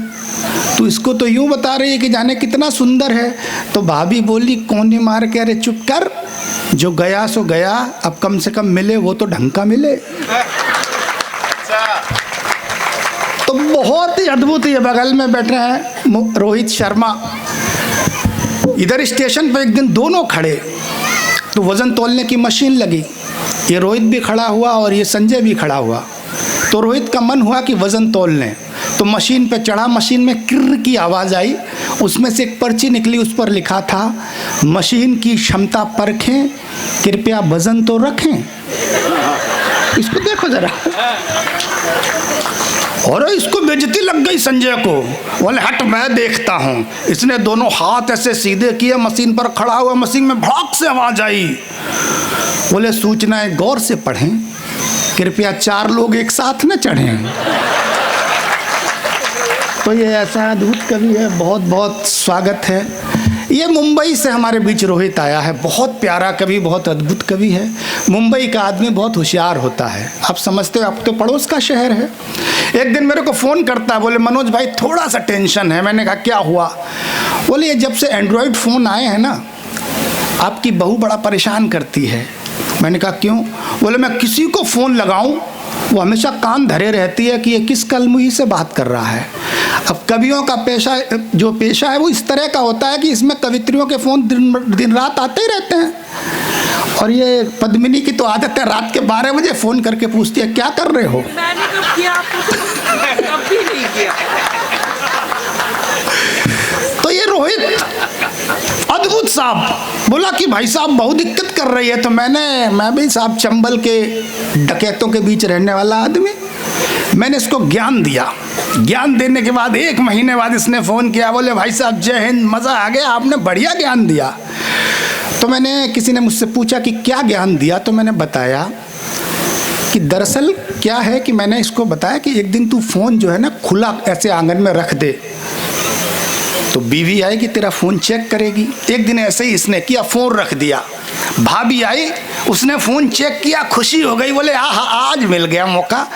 तो इसको तो यूँ बता रही है कि जाने कितना सुंदर है। तो भाभी बोली कोने मार के, अरे चुप कर, जो गया सो गया, अब कम से कम मिले वो तो ढंग का मिले। तो बहुत ही अद्भुत, ये बगल में बैठे हैं रोहित शर्मा। इधर स्टेशन पर एक दिन दोनों खड़े, तो वज़न तोलने की मशीन लगी, ये रोहित भी खड़ा हुआ और ये संजय भी खड़ा हुआ। तो रोहित का मन हुआ कि वज़न तोल लें, तो मशीन पे चढ़ा, मशीन में किर्र की आवाज़ आई, उसमें से एक पर्ची निकली, उस पर लिखा था मशीन की क्षमता परखें, कृपया वज़न तो रखें। इसको देखो जरा, और इसको बेइज्जती लग गई संजय को। बोले हट मैं देखता हूँ। इसने दोनों हाथ ऐसे सीधे किए, मशीन पर खड़ा हुआ, मशीन में भड़क से आवाज़ आई। बोले सूचनाएं गौर से पढ़ें, कृपया 4 लोग एक साथ न चढ़ें। तो ये ऐसा अद्भुत कवि है, बहुत बहुत स्वागत है। ये मुंबई से हमारे बीच रोहित आया है, बहुत प्यारा कवि, बहुत अद्भुत कवि है। मुंबई का आदमी बहुत होशियार होता है, आप समझते हो, आप तो पड़ोस का शहर है। एक दिन मेरे को फ़ोन करता है, बोले मनोज भाई थोड़ा सा टेंशन है। मैंने कहा क्या हुआ। बोले ये जब से एंड्रॉयड फ़ोन आए हैं ना, आपकी बहू बड़ा परेशान करती है। मैंने कहा क्यों। बोले मैं किसी को फ़ोन लगाऊं वो हमेशा कान धरे रहती है कि ये किस कलमुही से बात कर रहा है। अब कवियों का पेशा है वो इस तरह का होता है कि इसमें कवित्रियों के फ़ोन दिन रात आते ही रहते हैं। और ये पद्मिनी की तो आदत है, रात के 12 बजे फ़ोन करके पूछती है क्या कर रहे हो। मैंने कब किया आपको, कभी नहीं किया। तो ये रोहित अद्भुत साहब बोला कि भाई साहब बहुत दिक्कत कर रही है। तो मैं भी साहब चंबल के डकैतों के बीच रहने वाला आदमी, मैंने इसको ज्ञान दिया। ज्ञान देने के बाद 1 महीने बाद इसने फ़ोन किया, बोले भाई साहब जय हिंद, मज़ा आ गया, आपने बढ़िया ज्ञान दिया। तो किसी ने मुझसे पूछा कि क्या ज्ञान दिया, तो मैंने बताया कि दरअसल क्या है कि मैंने इसको बताया कि एक दिन तू फ़ोन जो है ना खुला ऐसे आंगन में रख दे, तो बीवी आएगी तेरा फ़ोन चेक करेगी। एक दिन ऐसे ही इसने किया, फ़ोन रख दिया, भाभी आई, उसने फ़ोन चेक किया, खुशी हो गई, बोले आज मिल गया मौका,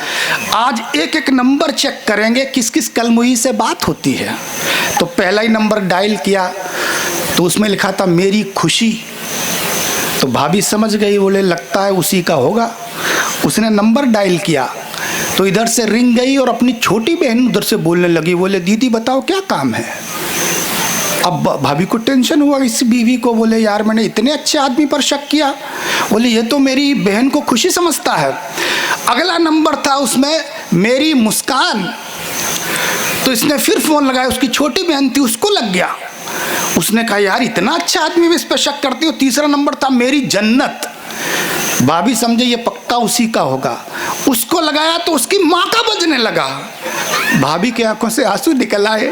आज एक नंबर चेक करेंगे किस किस कलमुही से बात होती है। तो पहला ही नंबर डायल किया तो उसमें लिखा था मेरी खुशी। तो भाभी समझ गई, बोले लगता है उसी का होगा। उसने नंबर डायल किया तो इधर से रिंग गई और अपनी छोटी बहन उधर से बोलने लगी, बोले दीदी बताओ क्या काम है। अब भाभी को टेंशन हुआ इस बीवी को, बोले यार मैंने इतने अच्छे आदमी पर शक किया, बोले ये तो मेरी बहन को खुशी समझता है। अगला नंबर था उसमें मेरी मुस्कान। तो इसने फिर फ़ोन लगाया, उसकी छोटी बहन थी, उसको लग गया। उसने कहा यार इतना अच्छा आदमी मैं इस पर शक करती हूँ। तीसरा नंबर था मेरी जन्नत। भाभी समझे ये पक्का उसी का होगा, उसको लगाया तो उसकी माँ का बजने लगा। भाभी की आंखों से आंसू निकल आए,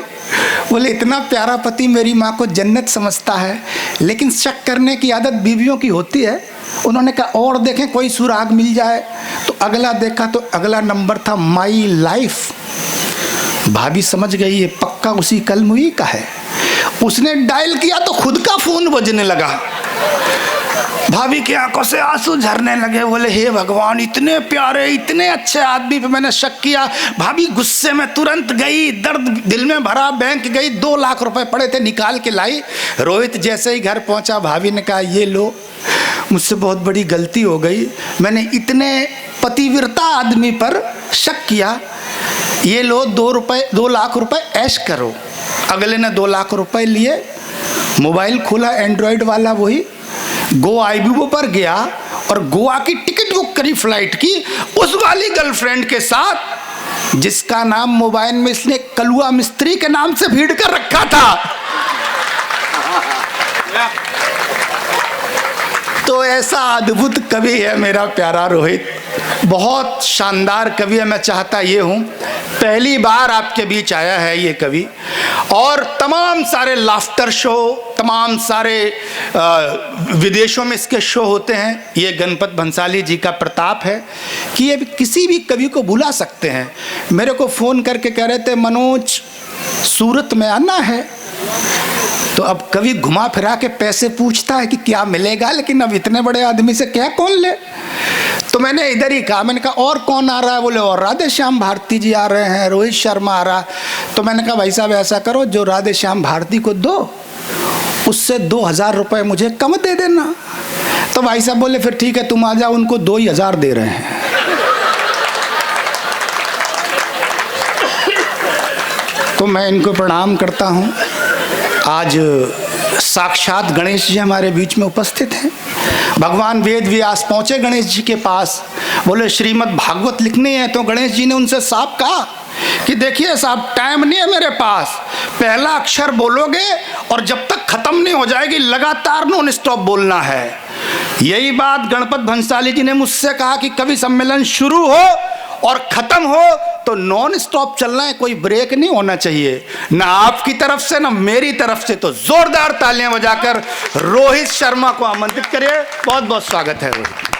बोले इतना प्यारा पति मेरी माँ को जन्नत समझता है। लेकिन शक करने की आदत बीवियों की होती है। उन्होंने कहा और देखें कोई सुराग मिल जाए। तो अगला देखा तो अगला नंबर था माई लाइफ। भाभी समझ गई ये पक्का उसी कलमुही का है। उसने डायल किया तो खुद का फोन बजने लगा। भाभी की आंखों से आंसू झरने लगे। बोले हे भगवान, इतने प्यारे इतने अच्छे आदमी पे मैंने शक किया। भाभी गुस्से में तुरंत गई, दर्द दिल में भरा, बैंक गई, 2 लाख रुपए पड़े थे निकाल के लाई। रोहित जैसे ही घर पहुंचा, भाभी ने कहा ये लो, मुझसे बहुत बड़ी गलती हो गई, मैंने इतने पतिव्रता आदमी पर शक किया, ये लो 2 लाख रुपए ऐश करो। अगले ने 2 लाख रुपए लिए, मोबाइल खोला एंड्रॉयड वाला, वही गोवा आईबीओ पर गया और गोवा की टिकट बुक करी फ्लाइट की, उस वाली गर्लफ्रेंड के साथ जिसका नाम मोबाइल में इसने कलुआ मिस्त्री के नाम से भीड़ कर रखा था। तो ऐसा अद्भुत कवि है मेरा प्यारा रोहित, बहुत शानदार कवि है। मैं चाहता ये हूँ, पहली बार आपके बीच आया है ये कवि, और तमाम सारे लाफ्टर शो, तमाम सारे विदेशों में इसके शो होते हैं। ये गणपत भंसाली जी का प्रताप है कि ये किसी भी कवि को बुला सकते हैं। मेरे को फ़ोन करके कह रहे थे मनोज सूरत में आना है, तो अब कवि घुमा फिरा के पैसे पूछता है कि क्या मिलेगा, लेकिन अब इतने बड़े आदमी से क्या कौन ले। तो मैंने इधर ही कहा, मैंने कहा और कौन आ रहा है? बोले और राधे श्याम भारती जी आ रहे हैं, रोहित शर्मा आ रहा। तो मैंने कहा भाई साहब ऐसा करो, जो राधे श्याम भारती को दो उससे 2000 रुपये मुझे कम दे देना। तो भाई साहब बोले फिर ठीक है तुम आ जाओ, उनको 2000 दे रहे हैं। तो मैं इनको प्रणाम करता हूँ। आज साक्षात गणेश जी हमारे बीच में उपस्थित हैं। भगवान वेद व्यास पहुँचे गणेश जी के पास, बोले श्रीमद् भागवत लिखनी है। तो गणेश जी ने उनसे साफ कहा कि देखिए साहब टाइम नहीं है मेरे पास, पहला अक्षर बोलोगे और जब तक खत्म नहीं हो जाएगी लगातार नॉन स्टॉप बोलना है। यही बात गणपत भंसाली जी ने मुझसे कहा कि कवि सम्मेलन शुरू हो और खत्म हो तो नॉन स्टॉप चलना है, कोई ब्रेक नहीं होना चाहिए, ना आपकी तरफ से ना मेरी तरफ से। तो जोरदार तालियां बजाकर रोहित शर्मा को आमंत्रित करिए। बहुत बहुत स्वागत है रोहित।